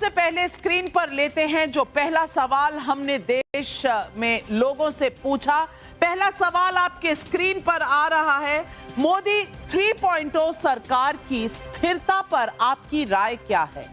सबसे पहले स्क्रीन पर लेते हैं जो पहला सवाल हमने देश में लोगों से पूछा। पहला सवाल आपके स्क्रीन पर आ रहा है। मोदी 3.0 सरकार की स्थिरता पर आपकी राय क्या है?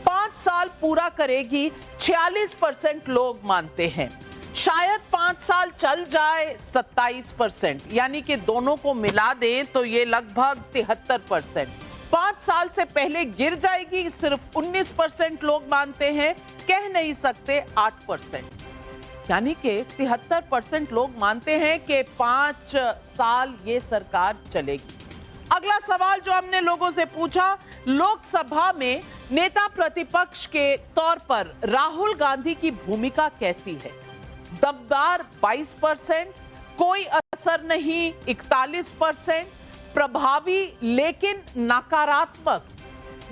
5 साल पूरा करेगी 46% लोग मानते हैं। शायद 5 साल चल जाए 27%, यानी कि दोनों को मिला दें तो ये लगभग 73%। 5 साल से पहले गिर जाएगी सिर्फ 19% लोग मानते हैं, कह नहीं सकते 8%, यानी कि 73% लोग मानते हैं कि 5 साल ये सरकार चलेगी। अगला सवाल जो हमने लोगों से पूछा, लोकसभा में नेता प्रतिपक्ष के तौर पर राहुल गांधी की भूमिका कैसी है? दमदार 22%, कोई असर नहीं 41%, प्रभावी लेकिन नकारात्मक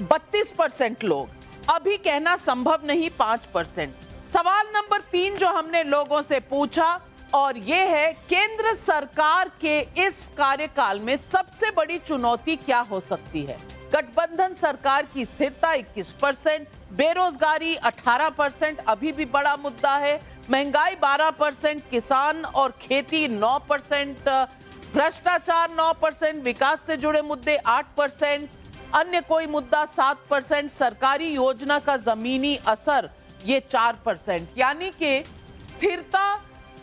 32% लोग, अभी कहना संभव नहीं 5%। सवाल नंबर 3 जो हमने लोगों से पूछा और यह है, केंद्र सरकार के इस कार्यकाल में सबसे बड़ी चुनौती क्या हो सकती है? गठबंधन सरकार की स्थिरता 21%, बेरोजगारी 18% अभी भी बड़ा मुद्दा है, महंगाई 12%, किसान और खेती 9%, भ्रष्टाचार 9%, विकास से जुड़े मुद्दे 8%, अन्य कोई मुद्दा 7%, सरकारी योजना का जमीनी असर ये 4%, यानी कि स्थिरता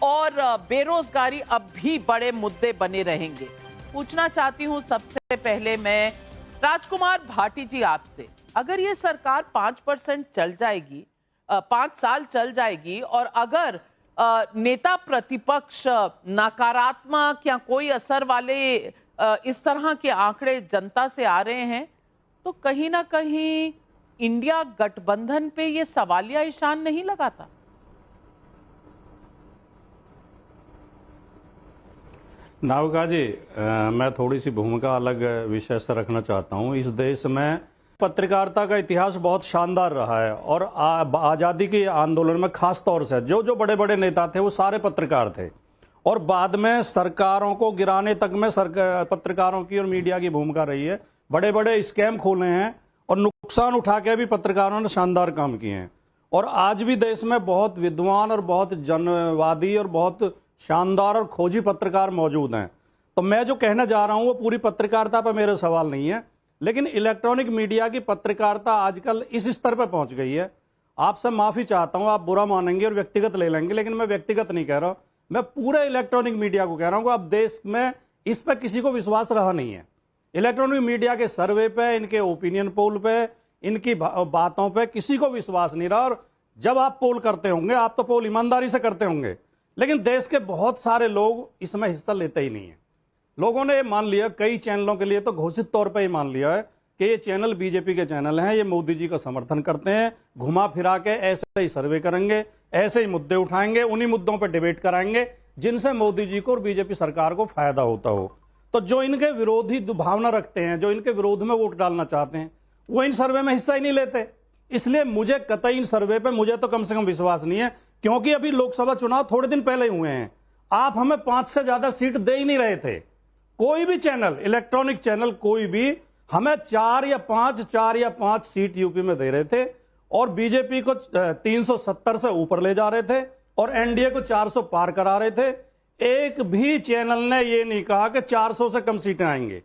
और बेरोजगारी अब भी बड़े मुद्दे बने रहेंगे। पूछना चाहती हूं सबसे पहले मैं राजकुमार भाटी जी आपसे, अगर ये सरकार 5% चल जाएगी, 5 साल चल जाएगी और अगर नेता प्रतिपक्ष नकारात्मक या कोई असर वाले इस तरह के आंकड़े जनता से आ रहे हैं, तो कहीं ना कहीं इंडिया गठबंधन पे ये सवालिया निशान नहीं लगाता? नाविका जी, मैं थोड़ी सी भूमिका अलग विषय से रखना चाहता हूं। इस देश में पत्रकारिता का इतिहास बहुत शानदार रहा है और आज़ादी के आंदोलन में खास तौर से जो बड़े बड़े नेता थे वो सारे पत्रकार थे, और बाद में सरकारों को गिराने तक में पत्रकारों की और मीडिया की भूमिका रही है। बड़े बड़े स्कैम खोले हैं और नुकसान उठा के भी पत्रकारों ने शानदार काम किए हैं, और आज भी देश में बहुत विद्वान और बहुत जनवादी और बहुत शानदार और खोजी पत्रकार मौजूद हैं। तो मैं जो कहना जा रहा हूं वो पूरी पत्रकारिता पर मेरा सवाल नहीं है, लेकिन इलेक्ट्रॉनिक मीडिया की पत्रकारिता आजकल इस स्तर पर पहुंच गई है। आपसे माफी चाहता हूं, आप बुरा मानेंगे और व्यक्तिगत ले लेंगे, लेकिन मैं व्यक्तिगत नहीं कह रहा, मैं पूरे इलेक्ट्रॉनिक मीडिया को कह रहा हूं कि अब देश में इस पर किसी को विश्वास रहा नहीं है। इलेक्ट्रॉनिक मीडिया के सर्वे पे, इनके ओपिनियन पोल पे, इनकी बातों पे किसी को विश्वास नहीं रहा। और जब आप पोल करते होंगे, आप तो पोल ईमानदारी से करते होंगे, लेकिन देश के बहुत सारे लोग इसमें हिस्सा लेते ही नहीं है। लोगों ने मान लिया, कई चैनलों के लिए तो घोषित तौर पर ही मान लिया है कि ये चैनल बीजेपी के चैनल हैं, ये मोदी जी का समर्थन करते हैं, घुमा फिरा के ऐसे ही सर्वे करेंगे, ऐसे ही मुद्दे उठाएंगे, उन्हीं मुद्दों पर डिबेट कराएंगे जिनसे मोदी जी को और बीजेपी सरकार को फायदा होता हो। तो जो इनके विरोधी दुर्भावना रखते हैं, जो इनके विरोध में वोट डालना चाहते हैं, वो इन सर्वे में हिस्सा ही नहीं लेते। इसलिए मुझे कतई इन सर्वे पे मुझे तो कम से कम विश्वास नहीं है, क्योंकि अभी लोकसभा चुनाव थोड़े दिन पहले हुए हैं। आप हमें 5 से ज्यादा सीट दे ही नहीं रहे थे। कोई भी चैनल, इलेक्ट्रॉनिक चैनल कोई भी, हमें 4 या 5 सीट यूपी में दे रहे थे, और बीजेपी को 370 से ऊपर ले जा रहे थे और एनडीए को 400 पार करा रहे थे। एक भी चैनल ने ये नहीं कहा कि 400 से कम सीटें आएंगे।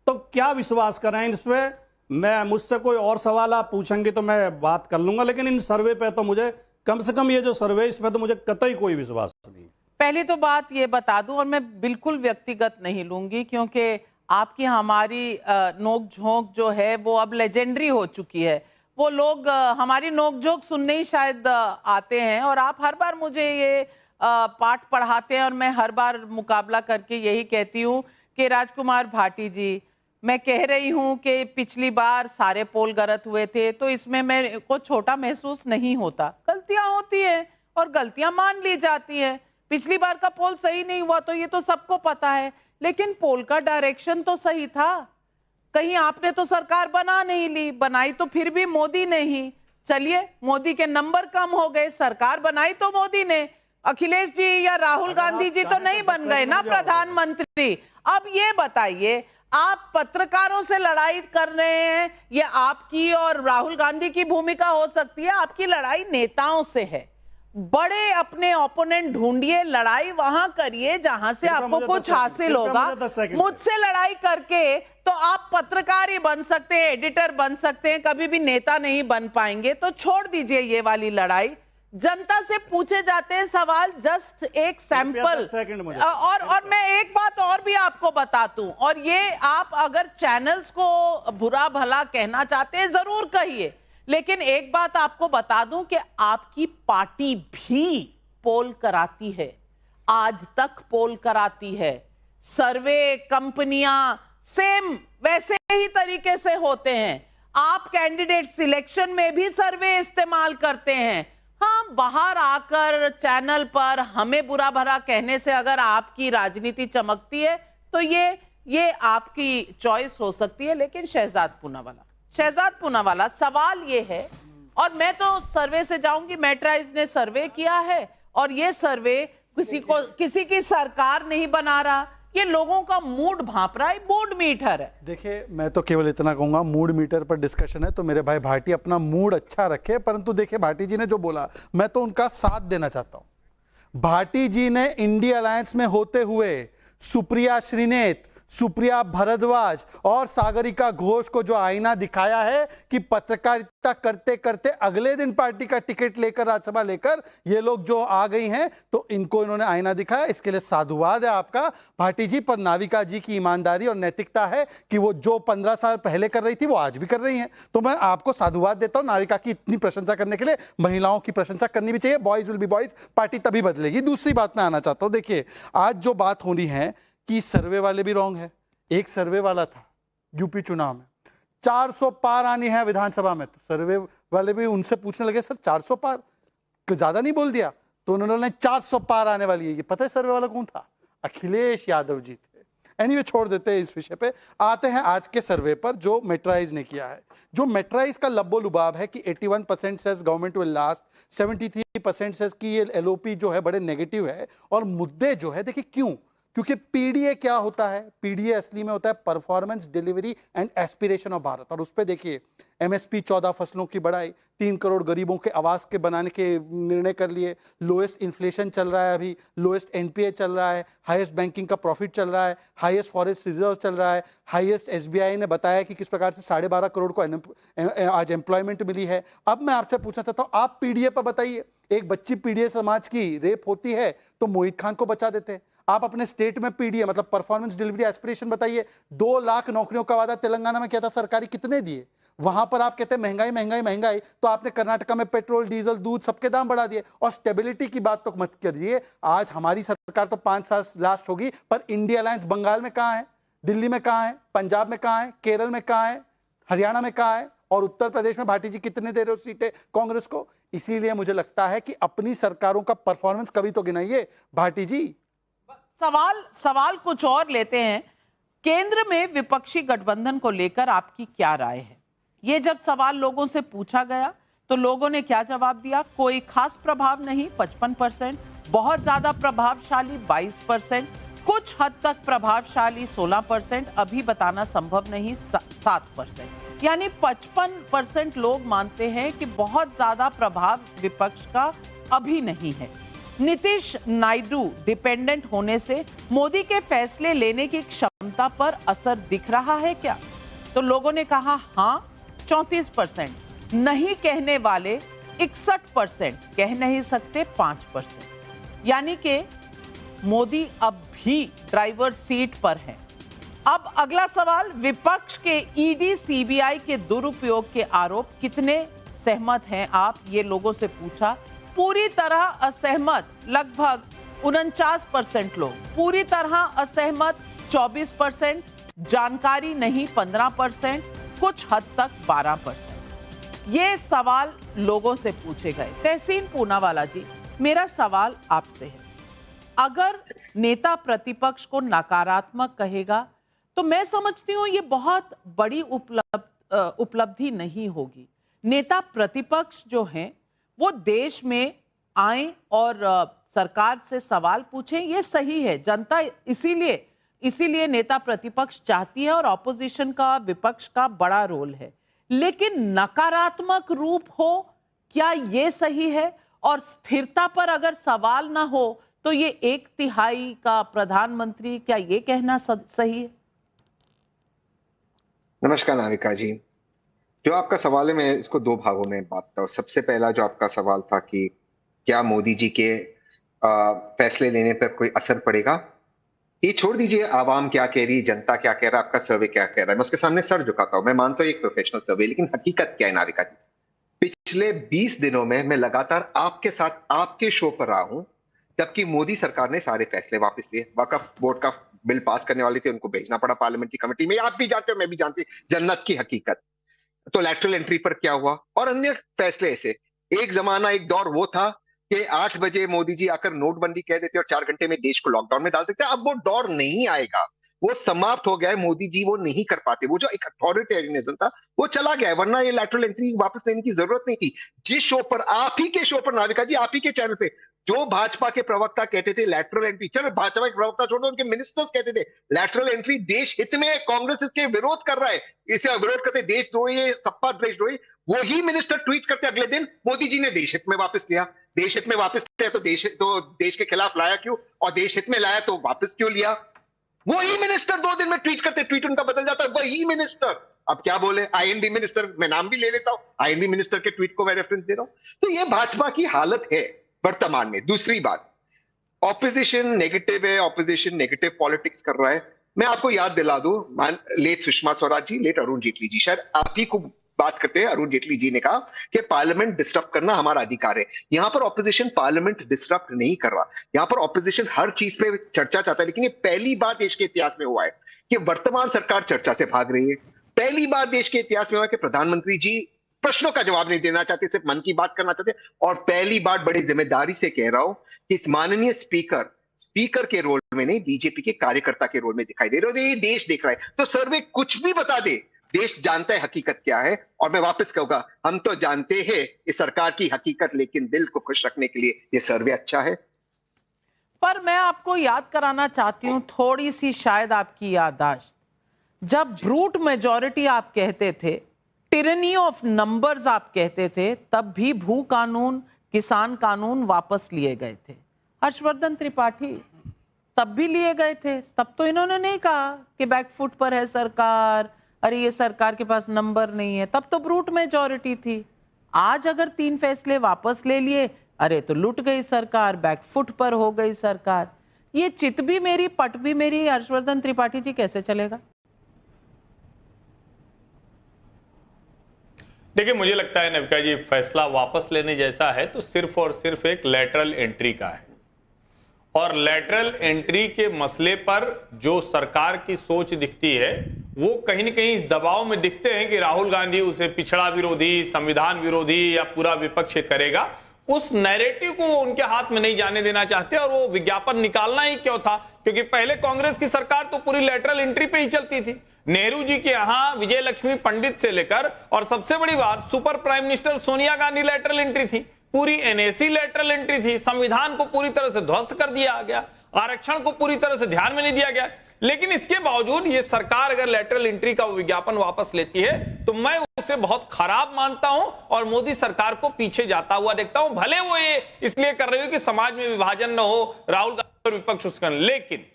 तो क्या विश्वास करें इस पे? मैं, मुझसे कोई और सवाल आप पूछेंगे तो मैं बात कर लूंगा, लेकिन इन सर्वे पे तो मुझे, कम से कम ये जो सर्वे, इस पे तो मुझे कतई कोई विश्वास नहीं। पहले तो बात ये बता दूं, और मैं बिल्कुल व्यक्तिगत नहीं लूंगी, क्योंकि आपकी हमारी नोक झोंक जो है वो अब लेजेंडरी हो चुकी है। वो लोग हमारी नोक झोंक सुनने ही शायद आते हैं, और आप हर बार मुझे ये पाठ पढ़ाते हैं और मैं हर बार मुकाबला करके यही कहती हूँ कि राजकुमार भाटी जी, मैं कह रही हूँ कि पिछली बार सारे पोल गलत हुए थे, तो इसमें मेरे को छोटा महसूस नहीं होता। गलतियां होती है और गलतियां मान ली जाती है। पिछली बार का पोल सही नहीं हुआ तो ये तो सबको पता है, लेकिन पोल का डायरेक्शन तो सही था। कहीं आपने तो सरकार बना नहीं ली, बनाई तो फिर भी मोदी ने ही। चलिए, मोदी के नंबर कम हो गए, सरकार बनाई तो मोदी ने। अखिलेश जी या राहुल गांधी जी तो नहीं बन गए ना प्रधानमंत्री। अब ये बताइए, आप पत्रकारों से लड़ाई कर रहे हैं, ये आपकी और राहुल गांधी की भूमिका हो सकती है। आपकी लड़ाई नेताओं से है। बड़े अपने ओपोनेंट ढूंढिए, लड़ाई वहां करिए जहां से आपको कुछ हासिल होगा। मुझसे लड़ाई करके तो आप पत्रकार ही बन सकते हैं, एडिटर बन सकते हैं, कभी भी नेता नहीं बन पाएंगे। तो छोड़ दीजिए ये वाली लड़ाई। जनता से पूछे जाते हैं सवाल, जस्ट एक सैंपल। और मैं एक बात और भी आपको बता दूं, और ये आप अगर चैनल्स को बुरा भला कहना चाहते हैं जरूर कहिए, लेकिन एक बात आपको बता दूं कि आपकी पार्टी भी पोल कराती है, आज तक पोल कराती है। सर्वे कंपनियां सेम वैसे ही तरीके से होते हैं। आप कैंडिडेट सिलेक्शन में भी सर्वे इस्तेमाल करते हैं। हाँ, बाहर आकर चैनल पर हमें बुरा भला कहने से अगर आपकी राजनीति चमकती है तो ये आपकी चॉइस हो सकती है। लेकिन शहजाद पूनावाला सवाल ये है, और मैं तो सर्वे से जाऊंगी, मेट्राइज ने सर्वे किया है और ये सर्वे किसी की सरकार नहीं बना रहा, ये लोगों का मूड भांप रहा है, मूड मीटर है। देखिए, मैं तो केवल इतना कहूंगा, मूड मीटर पर डिस्कशन है तो मेरे भाई भाटी अपना मूड अच्छा रखे, परंतु देखिए भाटी जी ने जो बोला मैं तो उनका साथ देना चाहता हूं। भाटी जी ने इंडिया अलायंस में होते हुए सुप्रिया श्रीनेत, सुप्रिया भारद्वाज और सागरिका घोष को जो आईना दिखाया है कि पत्रकारिता करते करते अगले दिन पार्टी का टिकट लेकर, राज्यसभा लेकर ये लोग जो आ गई हैं, तो इनको इन्होंने आईना दिखाया। इसके लिए साधुवाद है आपका भाटी जी। पर नाविका जी की ईमानदारी और नैतिकता है कि वो जो 15 साल पहले कर रही थी वो आज भी कर रही हैं। तो मैं आपको साधुवाद देता हूं नाविका की इतनी प्रशंसा करने के लिए। महिलाओं की प्रशंसा करनी भी चाहिए। Boys will be boys, party तभी बदलेगी। दूसरी बात मैं आना चाहता हूं, देखिए आज जो बात होनी है कि सर्वे वाले भी रॉन्ग है। एक सर्वे वाला था यूपी चुनाव में 400 पार आनी है विधानसभा में, तो सर्वे वाले भी उनसे पूछने लगे सर 400 पार ज्यादा नहीं बोल दिया? तो उन्होंने 400 पार आने वाली है। ये पता है सर्वे वाला कौन था? अखिलेश यादव जी थे। एनीवे छोड़ देते हैं इस विषय पे, आते हैं आज के सर्वे पर जो मेट्राइज ने किया है। जो मेट्राइज का लब्बो लुबाब है कि 81% says government will last, 73% says कि ये एलओपी जो है बड़े नेगेटिव है। और मुद्दे जो है देखिए क्यों, क्योंकि पीडीए क्या होता है? पीडीए असली में होता है performance delivery and aspiration of Bharat. और उस पे देखिए एमएसपी 14 फसलों की बढ़ाई, 3 करोड़ गरीबों के आवास के बनाने के निर्णय कर लिए, लोएस्ट इन्फ्लेशन चल रहा है, अभी लोएस्ट एनपीए चल रहा है, हाईएस्ट बैंकिंग का प्रॉफिट चल रहा है, हाईएस्ट फॉरेस्ट रिजर्व चल रहा है, हाईएस्ट एसबीआई ने बताया कि किस प्रकार से 12.5 करोड़ को आज एम्प्लॉयमेंट मिली है। अब मैं आपसे पूछना चाहता हूँ, आप पीडीए पर बताइए, एक बच्ची पीडीए समाज की रेप होती है तो मोहित खान को बचा देते हैं। आप अपने स्टेट में पीडीए मतलब परफॉर्मेंस डिलीवरी एस्पिरेशन बताइए। 2 लाख नौकरियों का वादा तेलंगाना में किया था, सरकारी कितने दिए? वहां पर आप कहते हैं महंगाई महंगाई महंगाई, तो आपने कर्नाटका में पेट्रोल डीजल दूध सबके दाम बढ़ा दिए। और स्टेबिलिटी की बात तो मत करिए। आज हमारी सरकार तो 5 साल लास्ट होगी, पर इंडिया अलायंस बंगाल में कहां है, दिल्ली में कहां है, पंजाब में कहां है, केरल में कहां है, हरियाणा में कहां है, और उत्तर प्रदेश में भाटी जी कितने दे रहे हो सीटें कांग्रेस को? इसीलिए मुझे लगता है कि अपनी सरकारों का परफॉर्मेंस कभी तो गिनाइए भाटी जी। सवाल कुछ और लेते हैं। केंद्र में विपक्षी गठबंधन को लेकर आपकी क्या राय है? ये जब सवाल लोगों से पूछा गया तो लोगों ने क्या जवाब दिया? कोई खास प्रभाव नहीं 55%, बहुत ज्यादा प्रभावशाली 22%, कुछ हद तक प्रभावशाली 16%, अभी बताना संभव नहीं 7%। यानी 55% लोग मानते हैं कि बहुत ज्यादा प्रभाव विपक्ष का अभी नहीं है। नीतीश नायडू डिपेंडेंट होने से मोदी के फैसले लेने की क्षमता पर असर दिख रहा है क्या? तो लोगों ने कहा हां 34%, नहीं कहने वाले 61%, कह नहीं सकते 5%। यानी कि मोदी अब भी ड्राइवर सीट पर हैं। अब अगला सवाल, विपक्ष के ईडी सीबीआई के दुरुपयोग के आरोप कितने सहमत हैं आप? ये लोगों से पूछा। पूरी तरह असहमत लगभग 49% लोग, पूरी तरह असहमत 24%, जानकारी नहीं 15%, कुछ हद तक 12%। ये सवाल लोगों से पूछे गए। तहसीन पूनावाला जी, मेरा सवाल आपसे है, अगर नेता प्रतिपक्ष को नकारात्मक कहेगा तो मैं समझती हूं ये बहुत बड़ी उपलब्धि नहीं होगी। नेता प्रतिपक्ष जो हैं वो देश में आए और सरकार से सवाल पूछें, ये सही है। जनता इसीलिए इसीलिए नेता प्रतिपक्ष चाहती है और ऑपोजिशन का, विपक्ष का बड़ा रोल है। लेकिन नकारात्मक रूप हो, क्या ये सही है? और स्थिरता पर अगर सवाल ना हो तो ये 1/3 का प्रधानमंत्री, क्या ये कहना सही है? नमस्कार नाविका जी। जो आपका सवाल है, मैं इसको दो भागों में बांटता हूँ। सबसे पहला जो आपका सवाल था कि क्या मोदी जी के फैसले लेने पर कोई असर पड़ेगा, ये छोड़ दीजिए। आवाम क्या कह रही, जनता क्या कह रहा है, आपका सर्वे क्या कह रहा है, मैं उसके सामने सर झुकाता हूं। मैं मानता हूं एक प्रोफेशनल सर्वे, लेकिन हकीकत क्या है नाविका जी? पिछले 20 दिनों में मैं लगातार आपके साथ आपके शो पर रहा हूं, जबकि मोदी सरकार ने सारे फैसले वापस लिए। वक्फ बोर्ड का बिल पास करने वाले थे, उनको भेजना पड़ा पार्लियामेंट्री कमेटी में। आप भी जानते हो, मैं भी जानती, जन्नत की हकीकत। तो लैटरल एंट्री पर क्या हुआ और अन्य फैसले ऐसे। एक जमाना, एक दौर वो था कि 8 बजे मोदी जी आकर नोटबंदी कह देते और 4 घंटे में देश को लॉकडाउन में डाल देते। अब वो दौर नहीं आएगा, वो समाप्त हो गया है। मोदी जी वो नहीं कर पाते। वो जो एक अथॉरिटेरियनिज्म था वो चला गया है, वरना ये लैटरल एंट्री वापस लेने की जरूरत नहीं थी। जिस शो पर, आप ही के शो पर नाविका जी, आप ही के चैनल पे, जो भाजपा के प्रवक्ता कहते थे लैटरल एंट्री, चलो भाजपा के प्रवक्ता छोड़ दो, उनके मिनिस्टर्स कहते थे लैटरल एंट्री देश हित में है, कांग्रेस इसके विरोध कर रहा है, इसे विरोध करते देशद्रोही, सपा द्वेषद्रोही। वही मिनिस्टर ट्वीट करते अगले दिन, मोदी जी ने देश हित में वापस लिया। देश हित में वापस लिया तो देश के खिलाफ लाया क्यों, और देश हित में लाया तो वापस क्यों लिया? वही मिनिस्टर 2 दिन में ट्वीट करते, ट्वीट उनका बदल जाता है। वही मिनिस्टर अब क्या बोले, आईएनबी मिनिस्टर, मैं नाम भी ले लेता हूं, आईएनबी मिनिस्टर के ट्वीट को मैं रेफरेंस दे रहा हूं। तो ये भाजपा की हालत है वर्तमान में। दूसरी बात, ऑपोजिशन नेगेटिव है, ऑपोजिशन नेगेटिव पॉलिटिक्स कर रहा है। मैं आपको याद दिला दूं, लेट सुषमा स्वराज जी, लेट अरुण जेटली जी, शायद आप ही को बात करते हैं, अरुण जेटली जी ने कहा कि पार्लियामेंट डिस्टर्ब करना हमारा अधिकार है। यहां पर ऑपोजिशन पार्लियामेंट डिस्टर्ब नहीं कर रहा, यहां पर ऑपोजिशन हर चीज पे चर्चा चाहता है। लेकिन ये पहली बार देश के इतिहास में हुआ है कि वर्तमान सरकार चर्चा से भाग रही है। पहली बार देश के इतिहास में हुआ कि प्रधानमंत्री जी प्रश्नों का जवाब नहीं देना चाहते, सिर्फ मन की बात करना चाहते। और पहली बार बड़ी जिम्मेदारी से कह रहा हूं कि इस माननीय स्पीकर के रोल में नहीं, बीजेपी के कार्यकर्ता के रोल में दिखाई दे रहे हो। ये देश देख रहा है, तो सर्वे कुछ भी बता दे, देश जानता है हकीकत क्या है। और मैं वापस कहूंगा, हम तो जानते हैं इस सरकार की हकीकत, लेकिन दिल को खुश रखने के लिए ये सर्वे अच्छा है। पर मैं आपको याद कराना चाहती हूं, थोड़ी सी शायद आपकी याददाश्त, जब ब्रूट मेजॉरिटी आप कहते थे, टिरनी ऑफ नंबर्स आप कहते थे, तब भी भू कानून, किसान कानून वापस लिए गए थे। हर्षवर्धन त्रिपाठी तब भी लिए गए थे, तब तो इन्होंने नहीं कहा कि बैकफुट पर है सरकार, अरे ये सरकार के पास नंबर नहीं है, तब तो ब्रूट मेजॉरिटी थी। आज अगर 3 फैसले वापस ले लिए, अरे तो लुट गई सरकार, बैकफुट पर हो गई सरकार। ये चित भी मेरी पट भी मेरी, हर्षवर्धन त्रिपाठी जी कैसे चलेगा? देखिए, मुझे लगता है नविका जी, फैसला वापस लेने जैसा है तो सिर्फ और सिर्फ एक लैटरल एंट्री का है। और लैटरल एंट्री के मसले पर जो सरकार की सोच दिखती है, वो कहीं न कहीं इस दबाव में दिखते हैं कि राहुल गांधी उसे पिछड़ा विरोधी, संविधान विरोधी या पूरा विपक्ष करेगा। उस नैरेटिव को वो उनके हाथ में नहीं जाने देना चाहते। और वो विज्ञापन निकालना ही क्यों था, क्योंकि पहले कांग्रेस की सरकार तो पूरी लैटरल एंट्री पे ही चलती थी। नेहरू जी के यहां विजय लक्ष्मी पंडित से लेकर, और सबसे बड़ी बात, super prime minister Sonia Gandhi lateral entry थी, पूरी एनएसी लैटरल एंट्री थी। संविधान को पूरी तरह से ध्वस्त कर दिया गया, आरक्षण को पूरी तरह से ध्यान में नहीं दिया गया। लेकिन इसके बावजूद ये सरकार अगर लैटरल एंट्री का विज्ञापन वापस लेती है तो मैं उसे बहुत खराब मानता हूं और मोदी सरकार को पीछे जाता हुआ देखता हूं। भले वो ये इसलिए कर रही हो कि समाज में विभाजन न हो, राहुल गांधी और विपक्ष उसका, लेकिन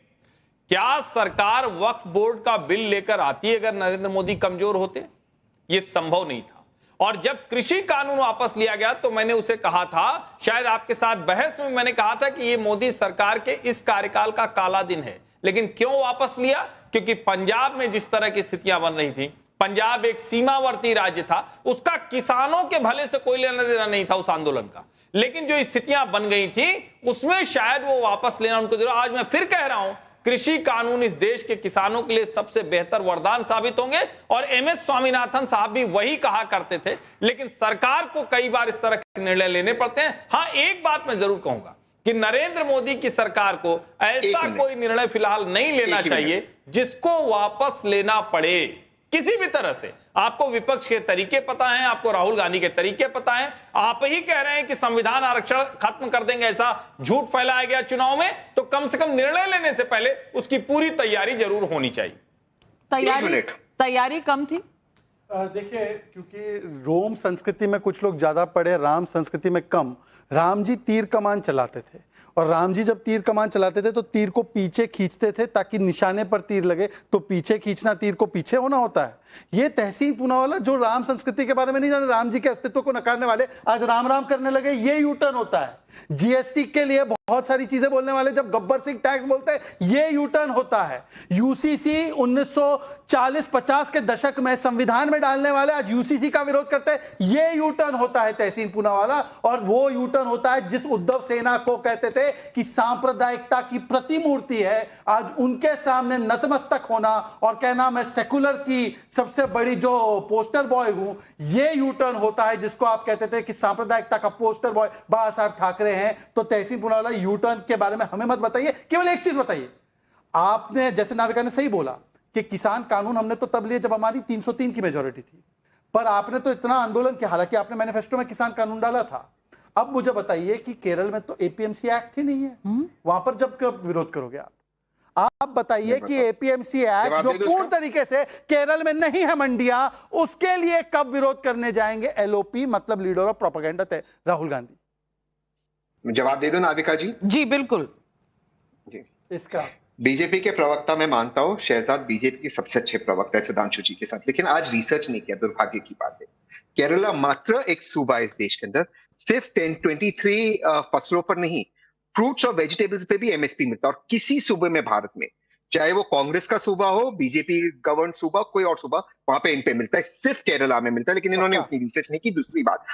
क्या सरकार वक्फ बोर्ड का बिल लेकर आती अगर नरेंद्र मोदी कमजोर होते? यह संभव नहीं था। और जब कृषि कानून वापस लिया गया तो मैंने उसे कहा था, शायद आपके साथ बहस में मैंने कहा था कि यह मोदी सरकार के इस कार्यकाल का काला दिन है। लेकिन क्यों वापस लिया? क्योंकि पंजाब में जिस तरह की स्थितियां बन रही थी, पंजाब एक सीमावर्ती राज्य था, उसका किसानों के भले से कोई लेना देना नहीं था उस आंदोलन का। लेकिन जो स्थितियां बन गई थी उसमें शायद वो वापस लेना उनको जरूर। आज मैं फिर कह रहा हूं, कृषि कानून इस देश के किसानों के लिए सबसे बेहतर वरदान साबित होंगे। और एमएस स्वामीनाथन साहब भी वही कहा करते थे। लेकिन सरकार को कई बार इस तरह के निर्णय लेने पड़ते हैं। हां, एक बात मैं जरूर कहूंगा कि नरेंद्र मोदी की सरकार को ऐसा कोई निर्णय फिलहाल नहीं लेना चाहिए जिसको वापस लेना पड़े। किसी भी तरह से। आपको विपक्ष के तरीके पता हैं, आपको राहुल गांधी के तरीके पता हैं, आप ही कह रहे हैं कि संविधान आरक्षण खत्म कर देंगे, ऐसा झूठ फैलाया गया चुनाव में, तो कम से कम निर्णय लेने से पहले उसकी पूरी तैयारी जरूर होनी चाहिए। तैयारी कम थी। देखिए, क्योंकि रोम संस्कृति में कुछ लोग ज्यादा पढ़े, राम संस्कृति में कम। राम जी तीर कमान चलाते थे, और राम जी जब तीर कमान चलाते थे तो तीर को पीछे खींचते थे ताकि निशाने पर तीर लगे। तो पीछे खींचना, तीर को पीछे होना होता है। ये तहसीन पूनावाला जो राम संस्कृति के बारे में नहीं जाने, राम जी के अस्तित्व को नकारने वाले आज राम राम करने लगे, ये यू टर्न होता है। जीएसटी के लिए बहुत सारी चीजें बोलने वाले जब गब्बर सिंह टैक्स बोलते हैं, ये यू टर्न होता है। यूसीसी 1940-50 के दशक में संविधान में डालने वाले आज यूसीसी का विरोध करते हैं, ये यू टर्न होता है तहसीन पूनावाला। और वो यू टर्न होता है जिस उद्धव सेना को कहते थे कि सांप्रदायिकता की प्रतिमूर्ति है, आज उनके सामने नतमस्तक होना और कहना मैं सेकुलर की सबसे बड़ी जो पोस्टर बॉय हूं, ये यू टर्न होता है जिसको आप कहते थे कि सांप्रदायिकता का पोस्टर बॉय बाबा साहब ठाकरे हैं। तो तहसीन पूनावाला यू टर्न के बारे में हमें मत बताइए, केवल एक चीज बताइए। आपने, जैसे नाविका ने सही बोला कि किसान कानून हमने तो तब लिए जब हमारी 303 की मेजॉरिटी थी, पर आपने तो इतना आंदोलन किया, हालांकि आपने मैनिफेस्टो में किसान कानून डाला था। अब मुझे बताइए कि केरल में तो एपीएमसी एक्ट ही नहीं है, वहां पर जब कब विरोध करोगे आप बताइए कि एपीएमसी एक्ट जो पूर्ण तरीके से केरल में नहीं है मंडियां, उसके लिए कब विरोध करने जाएंगे? एलओपी मतलब लीडर ऑफ प्रोपेगेंडा थे राहुल गांधी। जवाब दे दो नाविका जी। जी बिल्कुल। जी, इसका बीजेपी के प्रवक्ता मैं मानता हूं, शहजाद बीजेपी के सबसे अच्छे प्रवक्ता है सुधांशु जी के साथ, लेकिन आज रिसर्च नहीं किया, दुर्भाग्य की बात है। केरला मात्र एक सूबा इस देश के अंदर, सिर्फ 1023 फसलों पर नहीं, फ्रूट्स और वेजिटेबल्स पे भी एमएसपी मिलता है। और किसी सूबे में भारत में, चाहे वो कांग्रेस का सूबा हो, बीजेपी गवर्न सूबा, कोई और सूबा, वहां पे इन पे मिलता है। सिर्फ केरला में मिलता है, लेकिन इन्होंने उतनी रिसर्च नहीं की। दूसरी बात,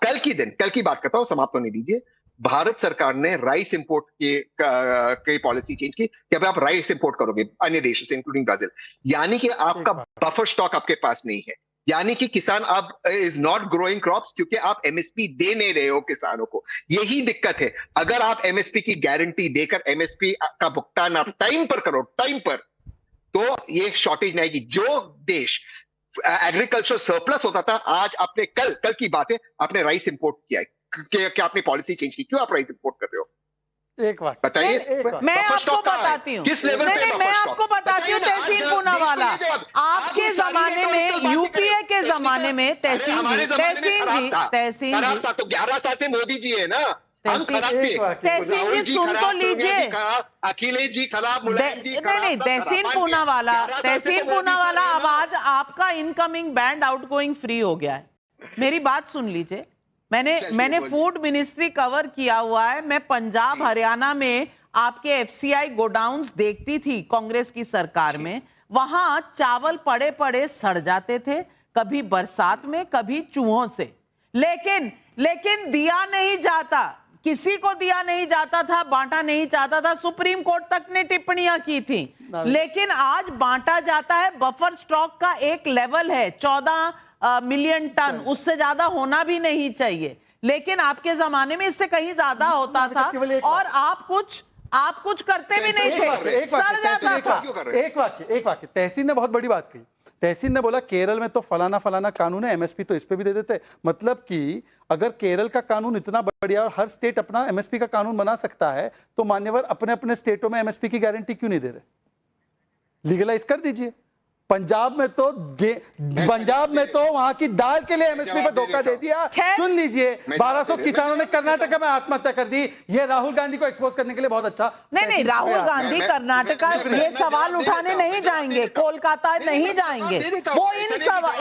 कल की बात करता हूं, समाप्त होने दीजिए। भारत सरकार ने राइस इंपोर्ट के पॉलिसी चेंज की कि अब आप राइस इंपोर्ट करोगे अन्य देशों से, इंक्लूडिंग ब्राजील, यानी कि आपका बफर स्टॉक आपके पास नहीं है, यानी कि किसान अब इज नॉट ग्रोइंग क्रॉप्स, क्योंकि आप एमएसपी दे नहीं रहे हो किसानों को। यही दिक्कत है। अगर आप एमएसपी की गारंटी देकर एमएसपी का भुगतान आप टाइम पर करो, टाइम पर, तो ये शॉर्टेज नहीं आएगी। जो देश एग्रीकल्चर सरप्लस होता था, आज आपने कल की बात है, आपने राइस इंपोर्ट किया है, क्या आपने पॉलिसी चेंज की? क्यों आप राइस इंपोर्ट कर रहे हो? एक बात बताइए। मैं आपको बताती हूँ, किस लेवल पे? मैं आपको बताती हूँ तहसीन पूनावाला, आपके जमाने में, यूपीए के जमाने में तहसीन जी, तो 11 साल से मोदी जी है ना, हम खराब थे। तहसीन जी सुन तो लीजिए, अखिलेश जी खराब, मुलायम जी खराब। नहीं, तहसीन पूनावाला, अब आज आपका इनकमिंग बैंड आउटगोइंग फ्री हो गया है। मेरी बात सुन लीजिए, मैंने फूड मिनिस्ट्री कवर किया हुआ है। मैं पंजाब हरियाणा में आपके एफसीआई गोडाउन्स देखती थी कांग्रेस की सरकार में। वहां चावल पड़े पड़े सड़ जाते थे, कभी बरसात में, कभी चूहों से। लेकिन दिया नहीं जाता, किसी को दिया नहीं जाता था, बांटा नहीं जाता था। सुप्रीम कोर्ट तक ने टिप्पणियां की थी, लेकिन आज बांटा जाता है। बफर स्टॉक का एक लेवल है 14 मिलियन टन, उससे ज्यादा होना भी नहीं चाहिए, लेकिन आपके जमाने में इससे कहीं ज्यादा होता था, और आप कुछ करते भी नहीं थे, सड़ जाता था। एक वाक्य तहसीन ने बहुत बड़ी बात कही। तहसीन ने बोला केरल में तो फलाना फलाना कानून है, एमएसपी तो इस पे भी दे देते। मतलब कि अगर केरल का कानून इतना बढ़िया और हर स्टेट अपना एमएसपी का कानून बना सकता है, तो मान्यवर अपने अपने स्टेटों में एमएसपी की गारंटी क्यों नहीं दे रहे? लीगलाइज कर दीजिए। पंजाब में तो वहां की दाल के लिए एमएसपी पे धोखा दे दिया। सुन लीजिए, 1200 किसानों ने कर्नाटक में आत्महत्या कर दी। ये राहुल गांधी को एक्सपोज करने के लिए बहुत अच्छा। नहीं, राहुल गांधी कर्नाटक ये सवाल उठाने नहीं जाएंगे, कोलकाता नहीं जाएंगे, वो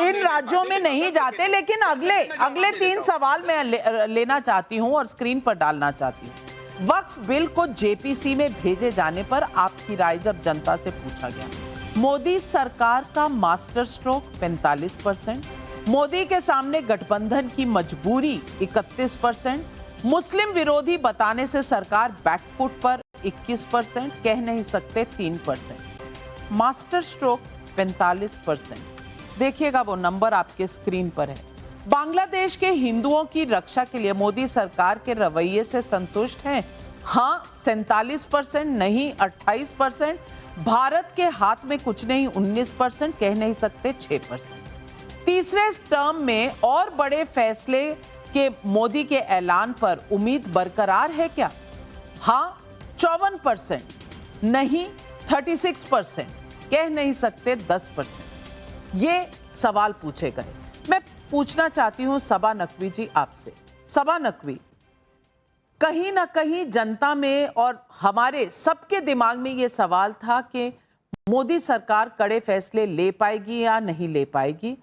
इन राज्यों में नहीं जाते। लेकिन अगले 3 सवाल मैं लेना चाहती हूँ और स्क्रीन पर डालना चाहती हूँ। वक्फ बिल को जेपीसी में भेजे जाने पर आपकी राय जब जनता से पूछा गया, मोदी सरकार का मास्टर स्ट्रोक 45%, मोदी के सामने गठबंधन की मजबूरी 31%, मुस्लिम विरोधी बताने से सरकार बैकफुट पर 21%, कह नहीं सकते 3%, मास्टर स्ट्रोक 45%। देखिएगा वो नंबर आपके स्क्रीन पर है। बांग्लादेश के हिंदुओं की रक्षा के लिए मोदी सरकार के रवैये से संतुष्ट हैं? हाँ 47%, नहीं 28%। भारत के हाथ में कुछ नहीं 19%, कह नहीं सकते 6%। तीसरे टर्म में और बड़े फैसले के मोदी के ऐलान पर उम्मीद बरकरार है क्या? हाँ 54%, नहीं 36%, कह नहीं सकते 10%। ये सवाल पूछे गए। मैं पूछना चाहती हूं सबा नकवी जी आपसे। सबा नकवी, कहीं ना कहीं जनता में और हमारे सबके दिमाग में ये सवाल था कि मोदी सरकार कड़े फैसले ले पाएगी या नहीं ले पाएगी।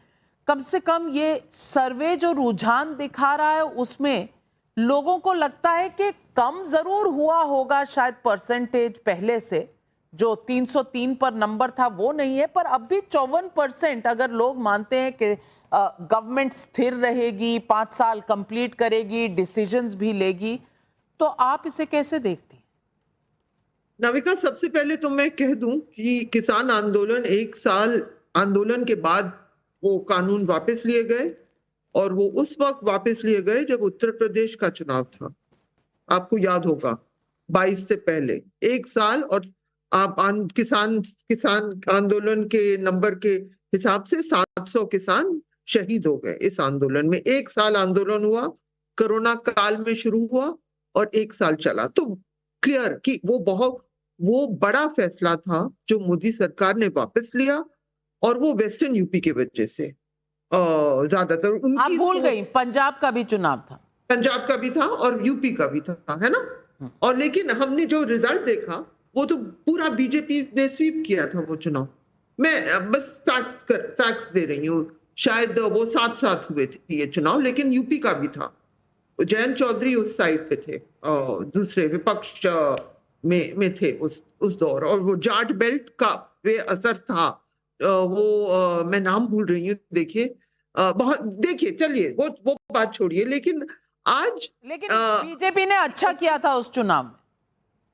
कम से कम ये सर्वे जो रुझान दिखा रहा है उसमें लोगों को लगता है कि कम जरूर हुआ होगा शायद परसेंटेज पहले से, जो 303 पर नंबर था वो नहीं है, पर अब भी 54% अगर लोग मानते हैं कि गवर्नमेंट स्थिर रहेगी, 5 साल कंप्लीट करेगी, डिसीजंस भी लेगी, तो आप इसे कैसे देखती हैं? नाविका, सबसे पहले तो मैं कह दूं कि किसान आंदोलन 1 साल आंदोलन के बाद वो कानून वापस लिए गए, और वो उस वक्त वापस लिए गए जब उत्तर प्रदेश का चुनाव था। आपको याद होगा 22 से पहले 1 साल, और आप किसान आंदोलन के नंबर के हिसाब से 700 किसान शहीद हो गए इस आंदोलन में। 1 साल आंदोलन हुआ, कोरोना काल में शुरू हुआ और 1 साल चला। तो क्लियर कि वो बड़ा फैसला था जो मोदी सरकार ने वापस लिया, और वो वेस्टर्न यूपी की वजह से ज्यादातर उनकी। आप भूल गई पंजाब का भी चुनाव था, पंजाब का भी था और यूपी का भी था, है ना। और लेकिन हमने जो रिजल्ट देखा वो तो पूरा बीजेपी ने स्वीप किया था वो चुनाव। मैं बस फैक्ट्स दे रही हूँ। शायद वो साथ हुए थे ये चुनाव, लेकिन यूपी का भी था। जयंत चौधरी उस साइड पे थे, दूसरे विपक्ष में थे उस दौर, और वो जाट बेल्ट का वे असर था। वो मैं नाम भूल रही हूँ, देखिए बहुत, देखिए चलिए वो बात छोड़िए। लेकिन बीजेपी ने अच्छा किया था उस चुनाव में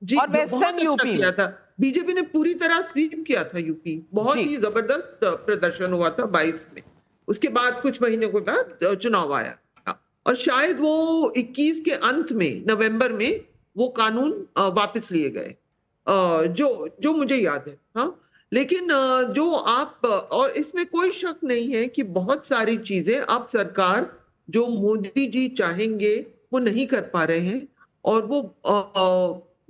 जी, और वेस्टर्न यूपी किया था। बीजेपी ने पूरी तरह स्वीप किया था यूपी, बहुत ही जबरदस्त प्रदर्शन हुआ था 22 में। उसके बाद कुछ महीनों के बाद चुनाव आया, और शायद वो 21 के अंत में, नवंबर में वो कानून वापस लिए गए, जो मुझे याद है। हाँ, लेकिन जो आप, और इसमें कोई शक नहीं है कि बहुत सारी चीजें अब सरकार जो मोदी जी चाहेंगे वो नहीं कर पा रहे हैं, और वो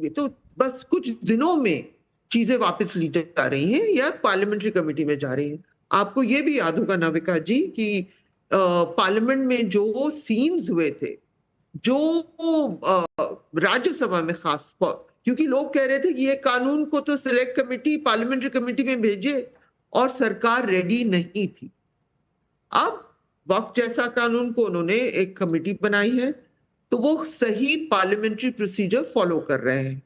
ये तो बस कुछ दिनों में चीजें वापस ली जा रही हैं या पार्लियामेंट्री कमेटी में जा रही हैं। आपको ये भी याद होगा नाविका जी कि पार्लियामेंट में जो सीन्स हुए थे, जो राज्यसभा में खास पर, क्योंकि लोग कह रहे थे कि ये कानून को तो सिलेक्ट कमेटी, पार्लियामेंट्री कमेटी में भेजे, और सरकार रेडी नहीं थी। अब वक्त जैसा कानून को उन्होंने एक कमेटी बनाई है, तो वो सही पार्लियामेंट्री प्रोसीजर फॉलो कर रहे हैं।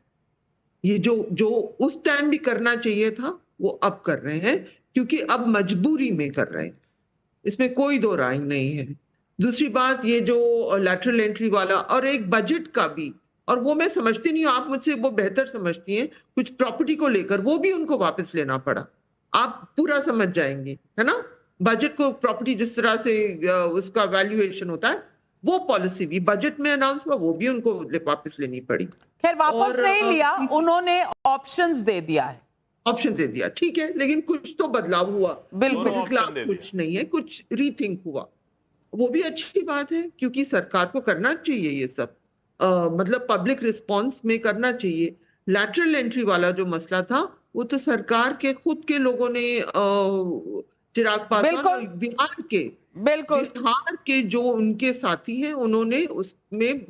ये जो उस टाइम भी करना चाहिए था वो अब कर रहे हैं, क्योंकि अब मजबूरी में कर रहे हैं, इसमें कोई दो राय नहीं है। दूसरी बात, ये जो लैटरल एंट्री वाला, और एक बजट का भी, और वो मैं समझती नहीं हूँ, आप मुझसे वो बेहतर समझती हैं, कुछ प्रॉपर्टी को लेकर वो भी उनको वापस लेना पड़ा। आप पूरा समझ जाएंगे, है ना। बजट को प्रॉपर्टी जिस तरह से उसका वैल्यूएशन होता है, वो पॉलिसी भी बजट में अनाउंस हुआ, वो भी उनको वापस लेनी पड़ी। खैर वापस नहीं लिया, उन्होंने ऑप्शंस दे दिया है। ऑप्शन दे दिया, ठीक है, लेकिन कुछ तो बदलाव हुआ। बिल्कुल कुछ नहीं है, कुछ रीथिंक हुआ, वो भी अच्छी बात है, क्योंकि सरकार को करना चाहिए ये सब। मतलब पब्लिक रिस्पॉन्स में करना चाहिए। लैटरल एंट्री वाला जो मसला था वो तो सरकार के खुद के लोगों ने, चिराग पासवान बिहार के जो उनके साथी हैं, उन्होंने उसमें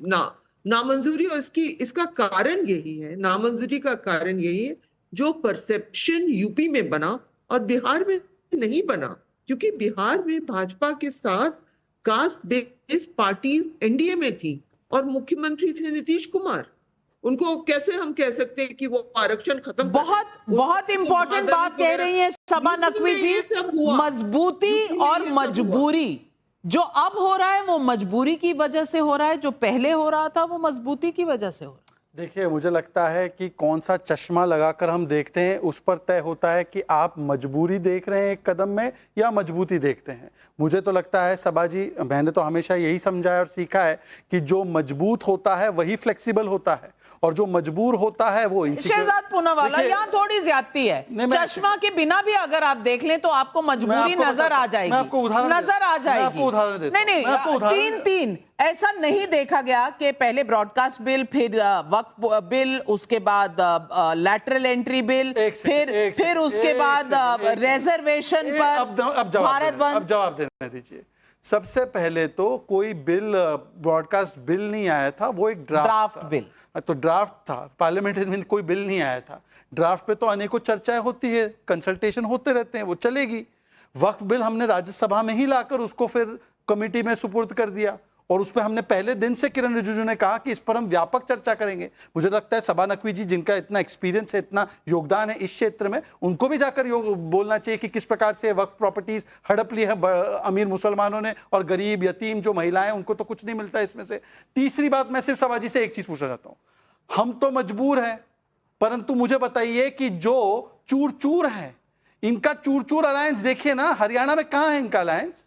नामंजूरी, और इसका कारण यही है, नामंजूरी का कारण यही है जो परसेप्शन यूपी में बना और बिहार में नहीं बना, क्योंकि बिहार में भाजपा के साथ कास्ट बेस्ड पार्टीज एनडीए में थी और मुख्यमंत्री थे नीतीश कुमार। उनको कैसे हम कह सकते हैं कि वो आरक्षण खत्म, बहुत इंपॉर्टेंट बात कह रही है सबा नकवी जी। मजबूती और मजबूरी, जो अब हो रहा है वो मजबूरी की वजह से हो रहा है, जो पहले हो रहा था वो मजबूती की वजह से हो रहा है। देखिए, मुझे लगता है कि कौन सा चश्मा लगाकर हम देखते हैं उस पर तय होता है कि आप मजबूरी देख रहे हैं एक कदम में या मजबूती देखते हैं। मुझे तो लगता है सबा जी, मैंने तो हमेशा यही समझा और सीखा है कि जो मजबूत होता है वही फ्लेक्सिबल होता है और जो मजबूर होता है वो शहजाद पूनावाला, यहाँ थोड़ी ज्यादती है। चश्मा के बिना भी अगर आप देख लें तो आपको मजबूरी नजर आ जाएगी। मैं आपको उदाहरण नजर आ जाएगी। आपको उदाहरण देता हूं। नहीं, तीन ऐसा नहीं देखा गया कि पहले ब्रॉडकास्ट बिल, फिर वक्फ बिल, उसके बाद लैटरल एंट्री बिल, फिर उसके बाद रिजर्वेशन पर भारत बंद। अब जवाब देने दीजिए। सबसे पहले तो कोई बिल, ब्रॉडकास्ट बिल नहीं आया था, वो एक ड्राफ्ट बिल, तो ड्राफ्ट था, पार्लियामेंट में कोई बिल नहीं आया था। ड्राफ्ट पे तो अनेकों चर्चाएं होती है, कंसल्टेशन होते रहते हैं, वो चलेगी। वक्फ बिल हमने राज्यसभा में ही लाकर उसको फिर कमेटी में सुपुर्द कर दिया और उस पर हमने पहले दिन से किरण रिजिजू ने कहा कि इस पर हम व्यापक चर्चा करेंगे। मुझे लगता है सबा नकवी जी, जिनका इतना एक्सपीरियंस है, इतना योगदान है इस क्षेत्र में, उनको भी जाकर बोलना चाहिए कि किस प्रकार से वक्फ प्रॉपर्टीज हड़प ली है अमीर मुसलमानों ने और गरीब यतीम जो महिलाएं, उनको तो कुछ नहीं मिलता इसमें से। तीसरी बात, मैं सिर्फ सबा जी से एक चीज पूछना चाहता हूं। हम तो मजबूर हैं, परंतु मुझे बताइए कि जो चूर चूर है, इनका चूर चूर अलायंस देखिए ना, हरियाणा में कहां है इनका अलायंस?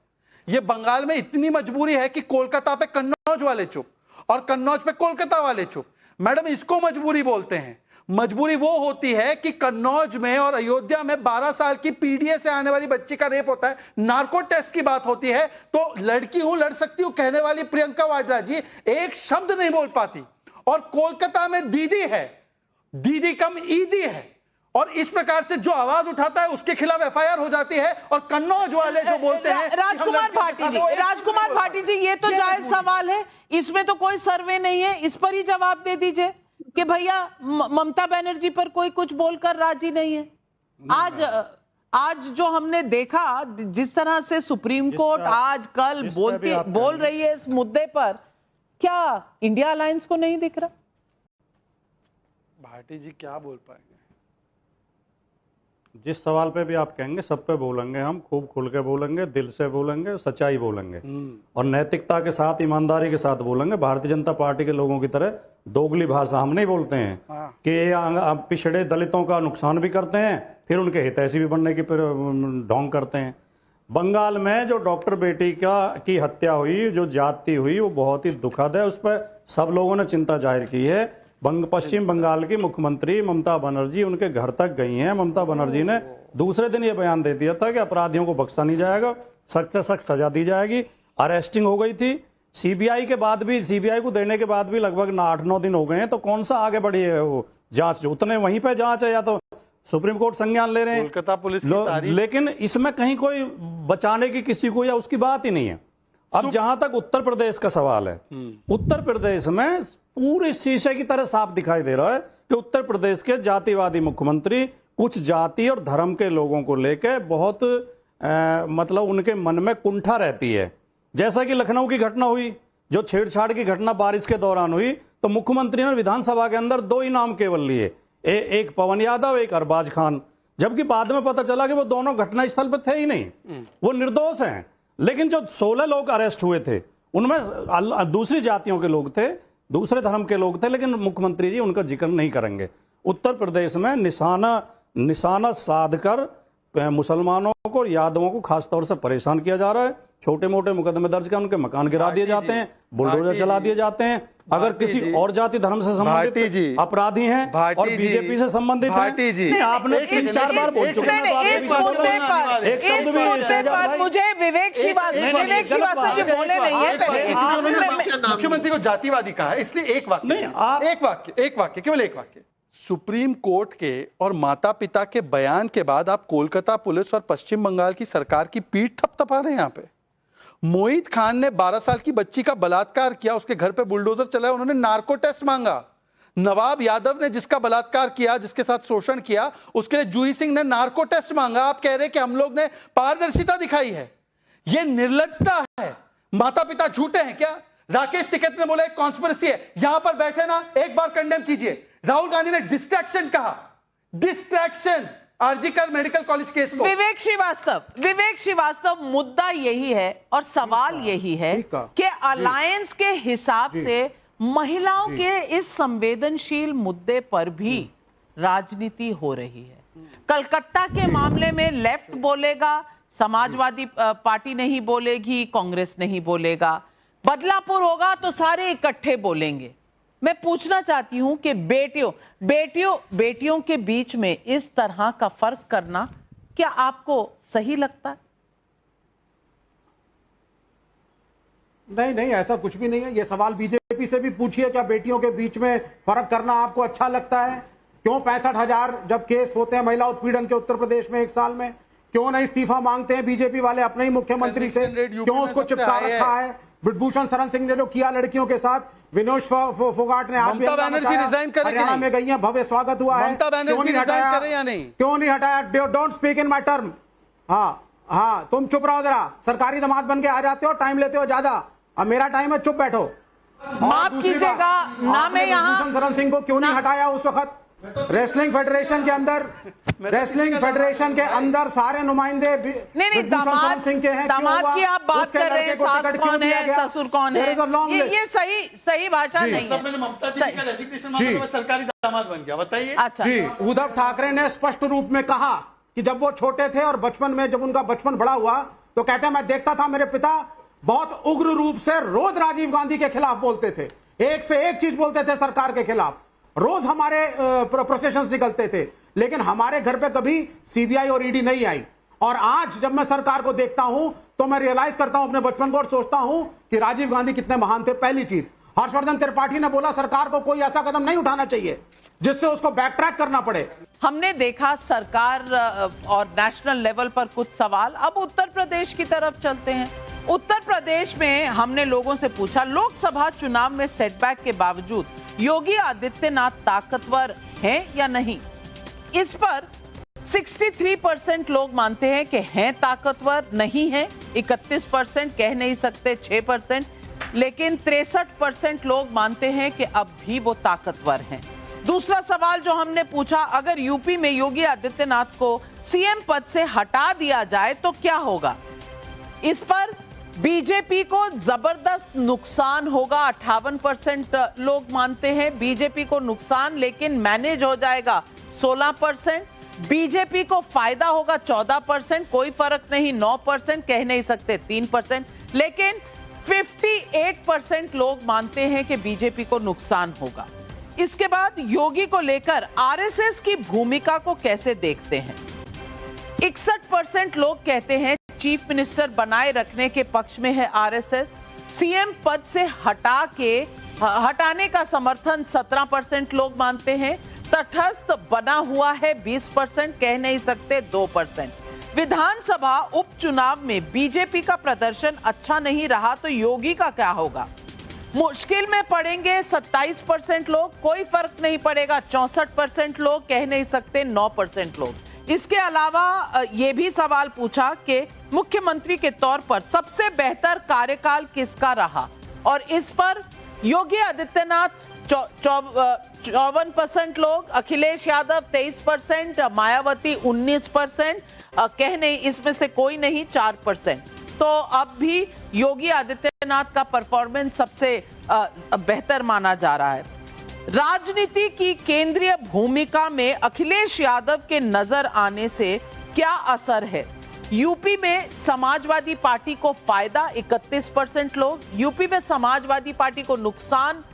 ये बंगाल में इतनी मजबूरी है कि कोलकाता पे कन्नौज वाले चुप और कन्नौज पे कोलकाता वाले चुप। मैडम, इसको मजबूरी बोलते हैं। मजबूरी वो होती है कि कन्नौज में और अयोध्या में 12 साल की पीडीए से आने वाली बच्ची का रेप होता है, नार्को टेस्ट की बात होती है, तो लड़की हूं लड़ सकती हूं कहने वाली प्रियंका वाड्रा जी एक शब्द नहीं बोल पाती। और कोलकाता में दीदी है, दीदी कम ईदी है, और इस प्रकार से जो आवाज उठाता है उसके खिलाफ एफआईआर हो जाती है। और कन्नौज वाले जो बोलते हैं राजकुमार भाटी जी, ये तो जायज सवाल है, इसमें तो कोई सर्वे नहीं है, इस पर ही जवाब दे दीजिए कि भैया ममता बनर्जी पर कोई कुछ बोलकर राजी नहीं है। आज जो हमने देखा, जिस तरह से सुप्रीम कोर्ट आज कल बोल रही है इस मुद्दे पर, क्या इंडिया अलायंस को नहीं दिख रहा? भाटी जी क्या बोल पाएंगे? जिस सवाल पे भी आप कहेंगे सब पे बोलेंगे, हम खूब खुल के बोलेंगे, दिल से बोलेंगे, सच्चाई बोलेंगे और नैतिकता के साथ, ईमानदारी के साथ बोलेंगे। भारतीय जनता पार्टी के लोगों की तरह दोगली भाषा हम नहीं बोलते हैं कि पिछड़े दलितों का नुकसान भी करते हैं, फिर उनके हितैषी भी बनने की ढोंग करते हैं। बंगाल में जो डॉक्टर बेटी की हत्या हुई, जो जाति हुई, वो बहुत ही दुखद है। उस पर सब लोगों ने चिंता जाहिर की है। पश्चिम बंगाल की मुख्यमंत्री ममता बनर्जी उनके घर तक गई हैं। ममता बनर्जी ने दूसरे दिन ये बयान दे दिया था कि अपराधियों को बख्शा नहीं जाएगा, सख्त से सख्त सजा दी जाएगी। अरेस्टिंग हो गई थी। सीबीआई के बाद भी, सीबीआई को देने के बाद भी लगभग 8-9 दिन हो गए हैं, तो कौन सा आगे बढ़ी है वो जांच? उतने वहीं पे जांच है या तो सुप्रीम कोर्ट संज्ञान ले रहे हैं कोलकाता पुलिस की, लेकिन इसमें कहीं कोई बचाने की किसी को या उसकी बात ही नहीं है। अब जहां तक उत्तर प्रदेश का सवाल है, उत्तर प्रदेश में पूरी शीशे की तरह साफ दिखाई दे रहा है कि उत्तर प्रदेश के जातिवादी मुख्यमंत्री कुछ जाति और धर्म के लोगों को लेकर बहुत मतलब उनके मन में कुंठा रहती है। जैसा कि लखनऊ की घटना हुई, जो छेड़छाड़ की घटना बारिश के दौरान हुई, तो मुख्यमंत्री ने विधानसभा के अंदर 2 ही नाम केवल लिए, एक पवन यादव, एक अरबाज खान, जबकि बाद में पता चला कि वो दोनों घटनास्थल पर थे ही नहीं, वो निर्दोष हैं। लेकिन जो 16 लोग अरेस्ट हुए थे उनमें दूसरी जातियों के लोग थे, दूसरे धर्म के लोग थे, लेकिन मुख्यमंत्री जी उनका जिक्र नहीं करेंगे। उत्तर प्रदेश में निशाना साधकर मुसलमानों को, यादवों को खासतौर से परेशान किया जा रहा है। छोटे मोटे मुकदमे दर्ज कर उनके मकान गिरा दिए जाते हैं, बुलडोजर चला दिए जाते हैं। अगर किसी और जाति धर्म से संबंधित अपराधी हैं और बीजेपी से संबंधित हैं, आपने 3-4 बार बोल चुके हैं। मुझे विवेक श्रीवास्तव जी बोले नहीं है, मुख्यमंत्री को जातिवादी कहा है, इसलिए एक वाक्य, केवल एक वाक्य। सुप्रीम कोर्ट के और माता पिता के बयान के बाद आप कोलकाता पुलिस और पश्चिम बंगाल की सरकार की पीठ थपथपा रहे हैं। यहाँ पे मोहित खान ने 12 साल की बच्ची का बलात्कार किया, उसके घर पे बुलडोजर चलाया, उन्होंने नार्को टेस्ट मांगा। नवाब यादव ने जिसका बलात्कार किया, जिसके साथ शोषण किया, उसके लिए जूही सिंह ने नार्को टेस्ट मांगा। आप कह रहे हैं कि हम लोग ने पारदर्शिता दिखाई है। यह निर्लजता है। माता पिता झूठे हैं क्या? राकेश टिकैत ने बोला एक कॉन्स्पिरेसी है। यहां पर बैठे ना, एक बार कंडेम कीजिए। राहुल गांधी ने डिस्ट्रैक्शन कहा, distraction RG Kar medical college case को। विवेक श्रीवास्तव, मुद्दा यही है और सवाल यही है कि अलायंस के हिसाब से महिलाओं के इस संवेदनशील मुद्दे पर भी राजनीति हो रही है। कलकत्ता के मामले में लेफ्ट बोलेगा, समाजवादी पार्टी नहीं बोलेगी, कांग्रेस नहीं बोलेगा। बदलापुर होगा तो सारे इकट्ठे बोलेंगे। मैं पूछना चाहती हूं कि बेटियों के बीच में इस तरह का फर्क करना क्या आपको सही लगता है? नहीं, ऐसा कुछ भी नहीं है। ये सवाल बीजेपी से भी पूछिए, क्या बेटियों के बीच में फर्क करना आपको अच्छा लगता है? क्यों 65,000 जब केस होते हैं महिला उत्पीड़न के उत्तर प्रदेश में एक साल में, क्यों नहीं इस्तीफा मांगते हैं बीजेपी वाले अपने ही मुख्यमंत्री से? क्यों उसको चिपका रखा है? ब्रिजभूषण शरण सिंह ने जो किया लड़कियों के साथ, विनोद फोगाट ने आज भी हरियाणा में गई है, भव्य स्वागत हुआ है। क्यों नहीं हटाया? Don't speak in my term. हाँ, तुम चुप रहो जरा। सरकारी दामाद बन के आ जाते हो, टाइम लेते हो ज्यादा। अब मेरा टाइम है, चुप बैठो। माफ कीजिएगा ना, मैं यहाँ शरण सिंह को क्यों नहीं हटाया उस वक्त? रेसलिंग फेडरेशन के अंदर सारे नुमाइंदे नहीं दामाद की आप बात कर रहे हैं, सास कौन है, ससुर कौन है, ये सही भाषा नहीं है। सरकारी दामाद बन गया, बताइए। अच्छा जी, उद्धव ठाकरे ने स्पष्ट रूप में कहा कि जब वो छोटे थे और बचपन में जब उनका बचपन बड़ा हुआ तो कहते हैं मैं देखता था मेरे पिता बहुत उग्र रूप से रोज राजीव गांधी के खिलाफ बोलते थे, एक से एक चीज बोलते थे सरकार के खिलाफ। रोज हमारे प्रोसेशंस निकलते थे, लेकिन हमारे घर पे कभी सीबीआई और ईडी नहीं आई। और आज जब मैं सरकार को देखता हूं तो मैं रियलाइज करता हूं अपने बचपन को और सोचता हूं कि राजीव गांधी कितने महान थे। पहली चीज, हर्षवर्धन त्रिपाठी ने बोला सरकार को कोई ऐसा कदम नहीं उठाना चाहिए जिससे उसको बैक ट्रैक करना पड़े। हमने देखा सरकार और नेशनल लेवल पर कुछ सवाल। अब उत्तर प्रदेश की तरफ चलते हैं। उत्तर प्रदेश में हमने लोगों से पूछा, लोकसभा चुनाव में सेटबैक के बावजूद योगी आदित्यनाथ ताकतवर हैं या नहीं। इस पर 63% लोग मानते हैं कि हैं ताकतवर, नहीं है 31%, कह नहीं सकते 6%, लेकिन 63% लोग मानते हैं कि अब भी वो ताकतवर हैं। दूसरा सवाल जो हमने पूछा, अगर यूपी में योगी आदित्यनाथ को सीएम पद से हटा दिया जाए तो क्या होगा। इस पर बीजेपी को जबरदस्त नुकसान होगा, 58% लोग मानते हैं बीजेपी को नुकसान, लेकिन मैनेज हो जाएगा 16%। बीजेपी को फायदा होगा 14%, कोई फर्क नहीं 9%, कह नहीं सकते 3%, लेकिन 58% लोग मानते हैं कि बीजेपी को नुकसान होगा। इसके बाद योगी को लेकर आरएसएस की भूमिका को कैसे देखते हैं। 61% लोग कहते हैं चीफ मिनिस्टर बनाए रखने के पक्ष में है आरएसएस। सीएम पद से हटाने का समर्थन 17% लोग मानते हैं। तटस्थ बना हुआ है 20%, कह नहीं सकते 2%। विधानसभा उपचुनाव में बीजेपी का प्रदर्शन अच्छा नहीं रहा तो योगी का क्या होगा। मुश्किल में पड़ेंगे 27% लोग, कोई फर्क नहीं पड़ेगा 64% लोग, कह नहीं सकते 9% लोग। इसके अलावा ये भी सवाल पूछा कि मुख्यमंत्री के तौर पर सबसे बेहतर कार्यकाल किसका रहा, और इस पर योगी आदित्यनाथ 54% लोग, अखिलेश यादव 23%, मायावती 19%, कह नहीं इसमें से कोई नहीं 4%। तो अब भी योगी आदित्यनाथ का परफॉर्मेंस सबसे बेहतर माना जा रहा है। राजनीति की केंद्रीय भूमिका में अखिलेश यादव के नजर आने से क्या असर है। यूपी में समाजवादी पार्टी को फायदा 31% लोग, यूपी में समाजवादी पार्टी को नुकसान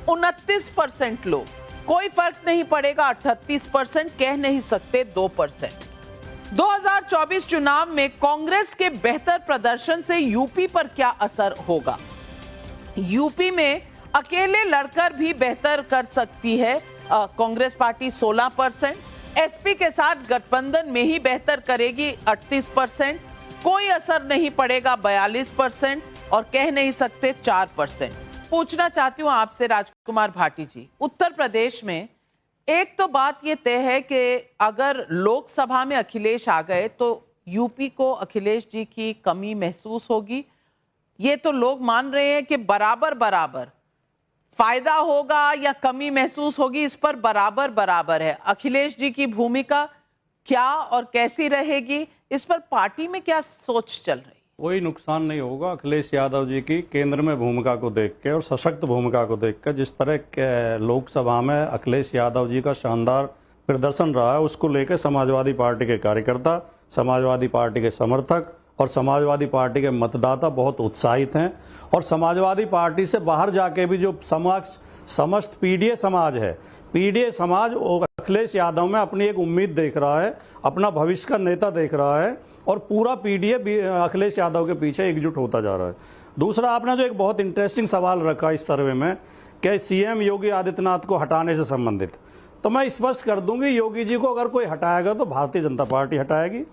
29% लोग, कोई फर्क नहीं पड़ेगा 38%, कह नहीं सकते 2%। 2024 चुनाव में कांग्रेस के बेहतर प्रदर्शन से यूपी पर क्या असर होगा। यूपी में अकेले लड़कर भी बेहतर कर सकती है कांग्रेस पार्टी 16%, एसपी के साथ गठबंधन में ही बेहतर करेगी 38%, कोई असर नहीं पड़ेगा 42%, और कह नहीं सकते 4%। पूछना चाहती हूं आपसे राजकुमार भाटी जी, उत्तर प्रदेश में एक तो बात ये तय है कि अगर लोकसभा में अखिलेश आ गए तो यूपी को अखिलेश जी की कमी महसूस होगी। ये तो लोग मान रहे हैं कि बराबर बराबर फायदा होगा या कमी महसूस होगी, इस पर बराबर बराबर है। अखिलेश जी की भूमिका क्या और कैसी रहेगी, इस पर पार्टी में क्या सोच चल रही है। कोई नुकसान नहीं होगा अखिलेश यादव जी की केंद्र में भूमिका को देख के और सशक्त भूमिका को देख कर। जिस तरह के लोकसभा में अखिलेश यादव जी का शानदार प्रदर्शन रहा है, उसको लेकर समाजवादी पार्टी के कार्यकर्ता, समाजवादी पार्टी के समर्थक और समाजवादी पार्टी के मतदाता बहुत उत्साहित हैं। और समाजवादी पार्टी से बाहर जाके भी जो समस्त पीडीए समाज है, पीडीए समाज अखिलेश यादव में अपनी एक उम्मीद देख रहा है, अपना भविष्य का नेता देख रहा है और पूरा पीडीए अखिलेश यादव के पीछे एकजुट होता जा रहा है। दूसरा, आपने जो एक बहुत इंटरेस्टिंग सवाल रखा इस सर्वे में कि सीएम योगी आदित्यनाथ को हटाने से संबंधित, तो मैं स्पष्ट कर दूंगी, योगी जी को अगर कोई हटाएगा तो भारतीय जनता पार्टी हटाएगी।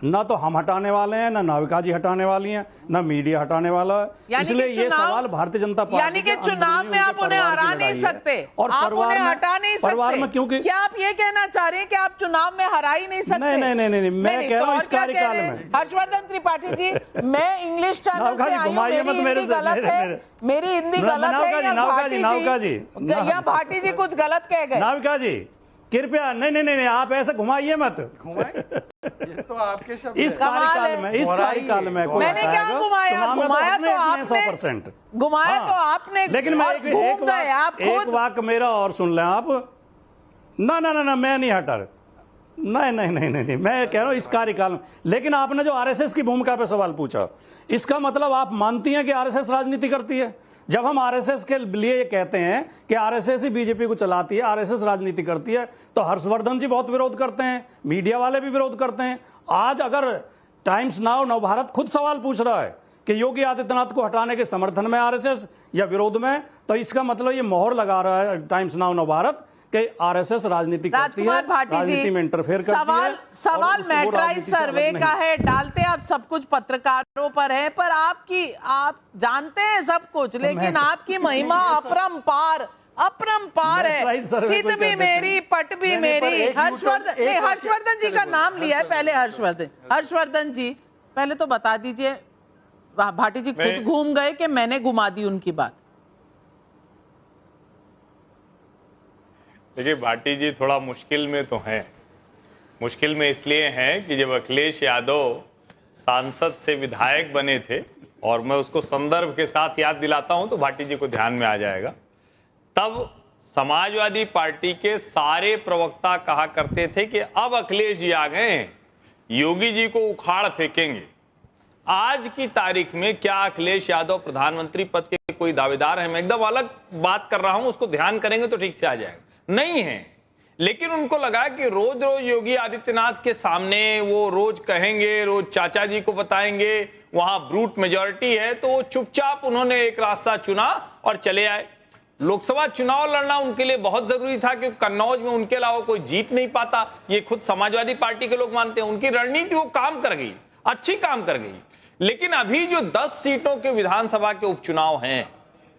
ना तो हम हटाने वाले हैं, ना नाविका जी हटाने वाली हैं, ना मीडिया हटाने वाला है। इसलिए ये सवाल भारतीय जनता पार्टी, यानी कि चुनाव में आप उन्हें हरा नहीं सकते और आप उन्हें हटा नहीं सकते। में क्योंकि क्या आप ये कहना चाह रहे हैं कि आप चुनाव में हरा ही नहीं सकते? नहीं, मैं कह रहा हूं इस कार्यकाल में। हर्षवर्धन त्रिपाठी जी, मैं इंग्लिश चैनल से आई हूं, मेरी हिंदी गलत है, मेरी हिंदी गलत है या भाटी जी कुछ गलत कह गए? नाविका जी कृपया नहीं, आप ऐसे घुमाइए मत। ये तो आपके शब्द इस कार्यकाल में मैंने क्या घुमाया? घुमाया तो आपने, 100%। घुमाया तो आपने, लेकिन मैं एक वाक्य मेरा और सुन लें आप। ना मैं नहीं हटा रहा, नहीं, मैं कह रहा हूं इस कार्यकाल में। लेकिन आपने जो आरएसएस की भूमिका पे सवाल पूछा, इसका मतलब आप मानती हैं कि आरएसएस राजनीति करती है? जब हम आरएसएस के लिए ये कहते हैं कि आरएसएस ही बीजेपी को चलाती है, आरएसएस राजनीति करती है, तो हर्षवर्धन जी बहुत विरोध करते हैं, मीडिया वाले भी विरोध करते हैं। आज अगर टाइम्स नाउ नवभारत खुद सवाल पूछ रहा है कि योगी आदित्यनाथ को हटाने के समर्थन में आरएसएस या विरोध में, तो इसका मतलब ये मोहर लगा रहा है टाइम्स नाउ नवभारत कि आरएसएस राजनीति करती है, राजनीति में इंटरफेयर करती है। सवाल मैट्राइज सर्वे का है, डालते आप सब कुछ पत्रकारों पर है, पर आप जानते हैं सब कुछ, लेकिन आपकी महिमा अपरंपार है। चित भी मेरी, पट भी मेरी। हर्षवर्धन जी का नाम लिया है पहले। हर्षवर्धन जी पहले तो बता दीजिए, भाटी जी खुद घूम गए कि मैंने घुमा दी उनकी बात? देखिए भाटी जी थोड़ा मुश्किल में तो हैं। मुश्किल में इसलिए हैं कि जब अखिलेश यादव सांसद से विधायक बने थे, और मैं उसको संदर्भ के साथ याद दिलाता हूं तो भाटी जी को ध्यान में आ जाएगा, तब समाजवादी पार्टी के सारे प्रवक्ता कहा करते थे कि अब अखिलेश जी आ गए हैं, योगी जी को उखाड़ फेंकेंगे। आज की तारीख में क्या अखिलेश यादव प्रधानमंत्री पद के कोई दावेदार हैं? मैं एकदम अलग बात कर रहा हूं, उसको ध्यान करेंगे तो ठीक से आ जाएगा। नहीं है, लेकिन उनको लगा कि रोज रोज योगी आदित्यनाथ के सामने वो रोज कहेंगे, रोज चाचा जी को बताएंगे, वहां ब्रूट मेजॉरिटी है, तो वो चुपचाप उन्होंने एक रास्ता चुना और चले आए। लोकसभा चुनाव लड़ना उनके लिए बहुत जरूरी था क्योंकि कन्नौज में उनके अलावा कोई जीत नहीं पाता, ये खुद समाजवादी पार्टी के लोग मानते हैं। उनकी रणनीति वो काम कर गई, अच्छी काम कर गई। लेकिन अभी जो 10 सीटों के विधानसभा के उपचुनाव हैं,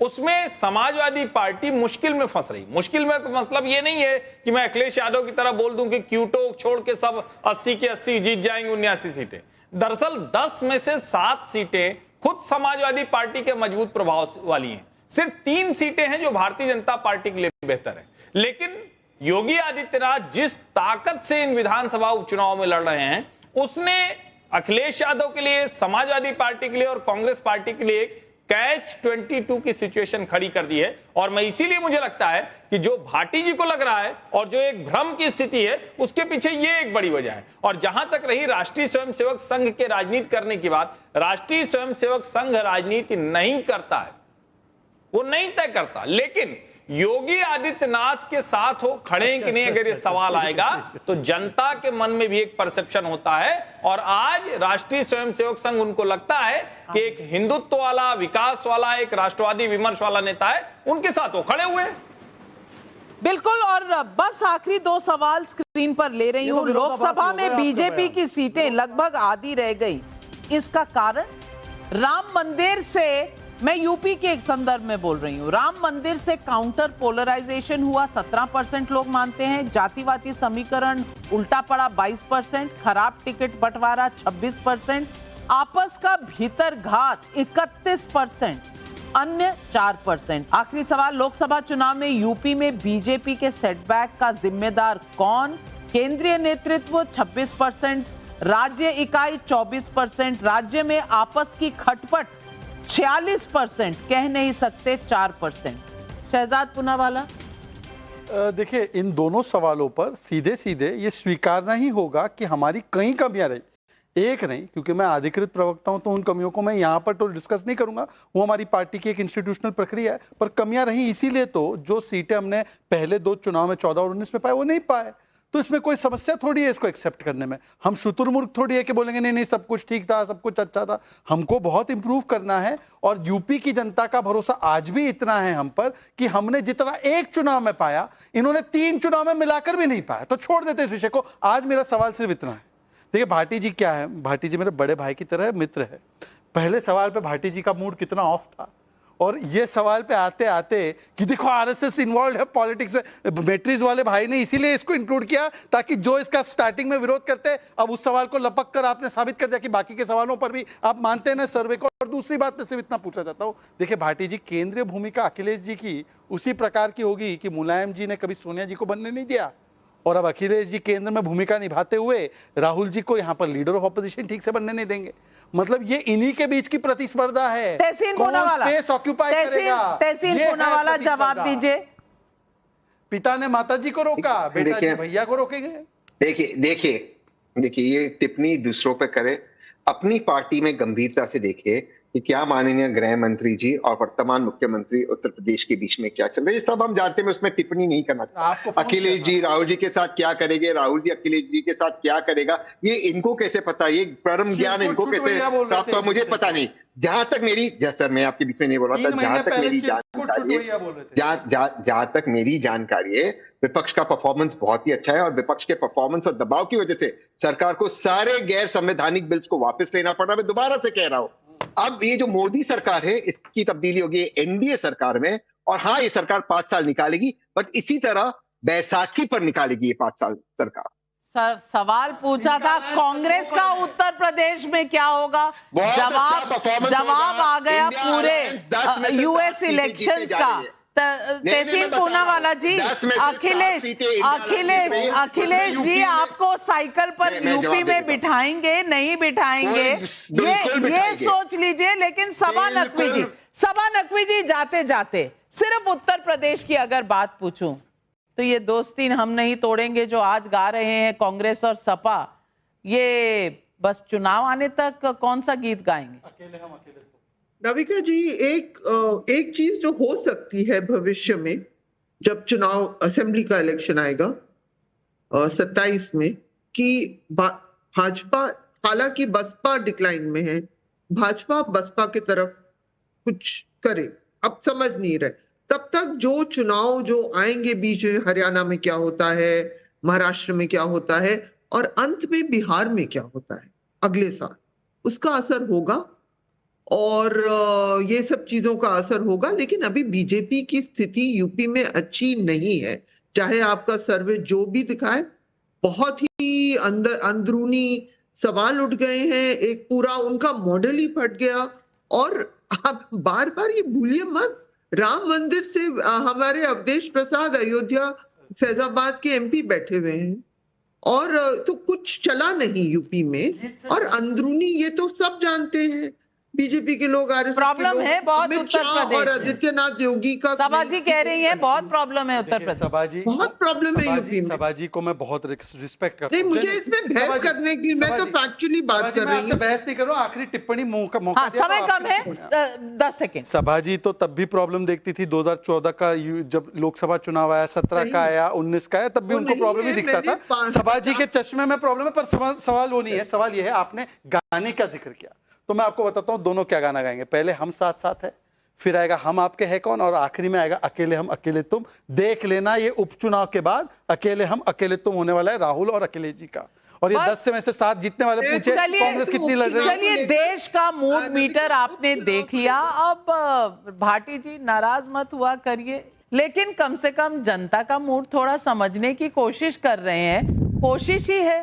उसमें समाजवादी पार्टी मुश्किल में फंस रही। मुश्किल में मतलब ये नहीं है कि मैं अखिलेश यादव की तरह बोल दूं कि क्यूटो छोड़ के सब 80 की 80 जीत जाएंगे, 79 सीटें। दरअसल 10 में से 7 सीटें खुद समाजवादी पार्टी के मजबूत प्रभाव वाली हैं। सिर्फ 3 सीटें हैं जो भारतीय जनता पार्टी के लिए बेहतर है। लेकिन योगी आदित्यनाथ जिस ताकत से इन विधानसभा उपचुनाव में लड़ रहे हैं, उसने अखिलेश यादव के लिए, समाजवादी पार्टी के लिए और कांग्रेस पार्टी के लिए एक कैच 22 की सिचुएशन खड़ी कर दी है। और मैं इसीलिए मुझे लगता है कि जो भाटी जी को लग रहा है और जो एक भ्रम की स्थिति है, उसके पीछे ये एक बड़ी वजह है। और जहां तक रही राष्ट्रीय स्वयंसेवक संघ के राजनीति करने की बात, राष्ट्रीय स्वयंसेवक संघ राजनीति नहीं करता है, वो नहीं तय करता। लेकिन योगी आदित्यनाथ के साथ हो खड़े कि नहीं, अगर ये सवाल आएगा तो जनता के मन में भी एक परसेप्शन होता है। और आज राष्ट्रीय स्वयंसेवक संघ, उनको लगता है कि एक हिंदुत्व वाला, विकास वाला, एक राष्ट्रवादी विमर्श वाला नेता है, उनके साथ वो खड़े हुए हैं। बिल्कुल। और बस आखिरी 2 सवाल स्क्रीन पर ले रही हूं। लोकसभा में बीजेपी की सीटें लगभग आधी रह गई, इसका कारण राम मंदिर से, मैं यूपी के एक संदर्भ में बोल रही हूं, राम मंदिर से काउंटर पोलराइजेशन हुआ, 17% लोग मानते हैं। जातिवादी समीकरण उल्टा पड़ा, 22%। खराब टिकट बंटवारा, 26%। आपस का भीतर घात, 31%। अन्य 4%। आखिरी सवाल, लोकसभा चुनाव में यूपी में बीजेपी के सेटबैक का जिम्मेदार कौन? केंद्रीय नेतृत्व 26% राज्य इकाई 24%, राज्य में आपस की खटपट 46%, कह नहीं सकते 4%। शहजाद पूनावाला, देखिए, इन दोनों सवालों पर सीधे सीधे ये स्वीकारना ही होगा कि हमारी कई कमियां रही, एक नहीं, क्योंकि मैं अधिकृत प्रवक्ता हूं तो उन कमियों को मैं यहां पर तो डिस्कस नहीं करूंगा, वो हमारी पार्टी की एक इंस्टीट्यूशनल प्रक्रिया है। पर कमियां रही इसीलिए तो जो सीटें हमने पहले 2 चुनाव में 14 और 19 में पाए वो नहीं पाए, तो इसमें कोई समस्या थोड़ी है इसको एक्सेप्ट करने में। हम शुतुरमुर्ग थोड़ी है कि बोलेंगे नहीं नहीं सब कुछ ठीक था, सब कुछ अच्छा था। हमको बहुत इंप्रूव करना है और यूपी की जनता का भरोसा आज भी इतना है हम पर कि हमने जितना एक चुनाव में पाया इन्होंने 3 चुनाव में मिलाकर भी नहीं पाया। तो छोड़ देते इस विषय को। आज मेरा सवाल सिर्फ इतना है। देखिए, भाटी जी क्या है, भाटी जी मेरे बड़े भाई की तरह मित्र है। पहले सवाल पे भाटी जी का मूड कितना ऑफ था, और ये सवाल पे आते आते कि देखो आरएसएस इन्वॉल्व है पॉलिटिक्स में, बैटरीज वाले भाई ने इसीलिए इसको इंक्लूड किया ताकि जो इसका स्टार्टिंग में विरोध करते, अब उस सवाल को लपक कर आपने साबित कर दिया कि बाकी के सवालों पर भी आप मानते हैं ना सर्वे को। और दूसरी बात मैं सिर्फ इतना पूछना चाहता हूं, देखिए भाटी जी, केंद्रीय भूमिका अखिलेश जी की उसी प्रकार की होगी कि मुलायम जी ने कभी सोनिया जी को बनने नहीं दिया, और अब अखिलेश जी केंद्र में भूमिका निभाते हुए राहुल जी को यहां पर लीडर ऑफ ऑपोजिशन ठीक से बनने नहीं देंगे। मतलब ये इन्हीं के बीच की प्रतिस्पर्धा है। तहसीन पूनावाला, स्पेस ऑक्यूपाई करेगा। तहसीन पूनावाला जवाब दीजिए। पिता ने माता जी को रोका, बेटा जी भैया को रोकेंगे। देखिए ये टिप्पणी दूसरों पे करे, अपनी पार्टी में गंभीरता से देखिए कि क्या माननीय गृह मंत्री जी और वर्तमान मुख्यमंत्री उत्तर प्रदेश के बीच में क्या चल रहा है। ये सब हम जानते हैं, उसमें टिप्पणी नहीं करना चाहते। अखिलेश जी राहुल जी के साथ क्या करेंगे, राहुल जी अखिलेश जी के साथ क्या करेगा, ये इनको कैसे पता, ये परम ज्ञान इनको कैसे प्राप्त हुआ, मुझे पता नहीं। जहां तक मेरी, सर मैं आपके बीच में नहीं बोल रहा था, जहां तक मेरी जानकारी है विपक्ष का परफॉर्मेंस बहुत ही अच्छा है, और विपक्ष के परफॉर्मेंस और दबाव की वजह से सरकार को सारे गैर संवैधानिक बिल्स को वापस लेना पड़ रहा है। मैं दोबारा से कह रहा हूं, अब ये जो मोदी सरकार है इसकी तब्दीली होगी एनडीए सरकार में, और हाँ ये सरकार 5 साल निकालेगी, बट इसी तरह बैसाखी पर निकालेगी ये 5 साल सरकार। सर सवाल पूछा था कांग्रेस का उत्तर प्रदेश में क्या होगा, जवाब आ गया पूरे यूएस इलेक्शंस का। तहसीन पूनावाला जी, अखिलेश जी आपको साइकिल पर यूपी में बिठाएंगे नहीं बिठाएंगे ये सोच लीजिए। लेकिन सबा नकवी जी जाते जाते सिर्फ उत्तर प्रदेश की अगर बात पूछूं तो ये दोस्ती हम नहीं तोड़ेंगे जो आज गा रहे हैं कांग्रेस और सपा, ये बस चुनाव आने तक कौन सा गीत गाएंगे? अकेले हम अकेले। नाविका जी, एक चीज जो हो सकती है भविष्य में जब चुनाव असेंबली का इलेक्शन आएगा 27 में, कि भाजपा, हालांकि बसपा डिक्लाइन में है, भाजपा बसपा की तरफ कुछ करे, अब समझ नहीं रहे। तब तक जो चुनाव जो आएंगे बीच में, हरियाणा में क्या होता है, महाराष्ट्र में क्या होता है, और अंत में बिहार में क्या होता है अगले साल, उसका असर होगा और ये सब चीजों का असर होगा। लेकिन अभी बीजेपी की स्थिति यूपी में अच्छी नहीं है, चाहे आपका सर्वे जो भी दिखाए। बहुत ही अंदरूनी सवाल उठ गए हैं, एक पूरा उनका मॉडल ही फट गया। और आप बार बार ये भूलिए मत, राम मंदिर से हमारे अवधेश प्रसाद अयोध्या फैजाबाद के एमपी बैठे हुए हैं, और तो कुछ चला नहीं यूपी में। और अंदरूनी ये तो सब जानते हैं, बीजेपी के लोग, प्रॉब्लम है बहुत उत्तर प्रदेश और आदित्यनाथ योगी का। सभाजी कह रही है बहुत प्रॉब्लम है उत्तर प्रदेश, सभाजी बहुत प्रॉब्लम है यूपी में। सभाजी को मैं बहुत रिस्पेक्ट करता हूं। नहीं, मुझे इसमें बहस करने की, मैं तो फैक्चुअली बात कर रही हूं। बहस नहीं करूं, आखिरी टिप्पणी मौका समय कम है, 10 सेकंड। सभाजी तो तब भी प्रॉब्लम देखती थी 2014 का, जब लोकसभा चुनाव आया, 17 का आया, 19 का आया, तब भी उनको प्रॉब्लम ही दिखता था। सभाजी के चश्मे में प्रॉब्लम है, पर सवाल वो नहीं है। सवाल ये है, आपने गाने का जिक्र किया, तो मैं आपको बताता हूं दोनों क्या गाना गाएंगे। पहले हम साथ साथ है, फिर आएगा हम आपके है कौन, और आखिरी में आएगा अकेले हम अकेले तुम। देख लेना ये उपचुनाव के बाद अकेले हम अकेले तुम होने वाला है राहुल और अखिलेश जी का। और ये 10 में से 7 जीतने वाले पूछे कांग्रेस कितनी लड़ रही है। चलिए, देश का मूड मीटर आपने देख लिया। अब भाटी जी नाराज मत हुआ करिए, लेकिन कम से कम जनता का मूड थोड़ा समझने की कोशिश कर रहे हैं। कोशिश ही है,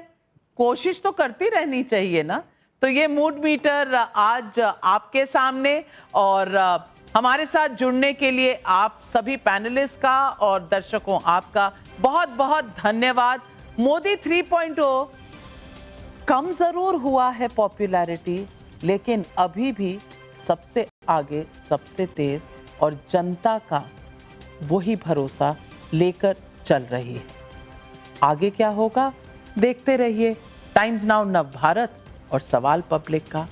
कोशिश तो करती रहनी चाहिए ना। तो ये मूड मीटर आज आपके सामने, और हमारे साथ जुड़ने के लिए आप सभी पैनलिस्ट का और दर्शकों आपका बहुत बहुत धन्यवाद। मोदी 3.0 कम जरूर हुआ है पॉपुलैरिटी, लेकिन अभी भी सबसे आगे, सबसे तेज और जनता का वही भरोसा लेकर चल रही है। आगे क्या होगा देखते रहिए। टाइम्स नाउ नव भारत और सवाल पब्लिक का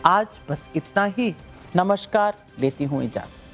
आज बस इतना ही। नमस्कार, लेती हूं इजाजत।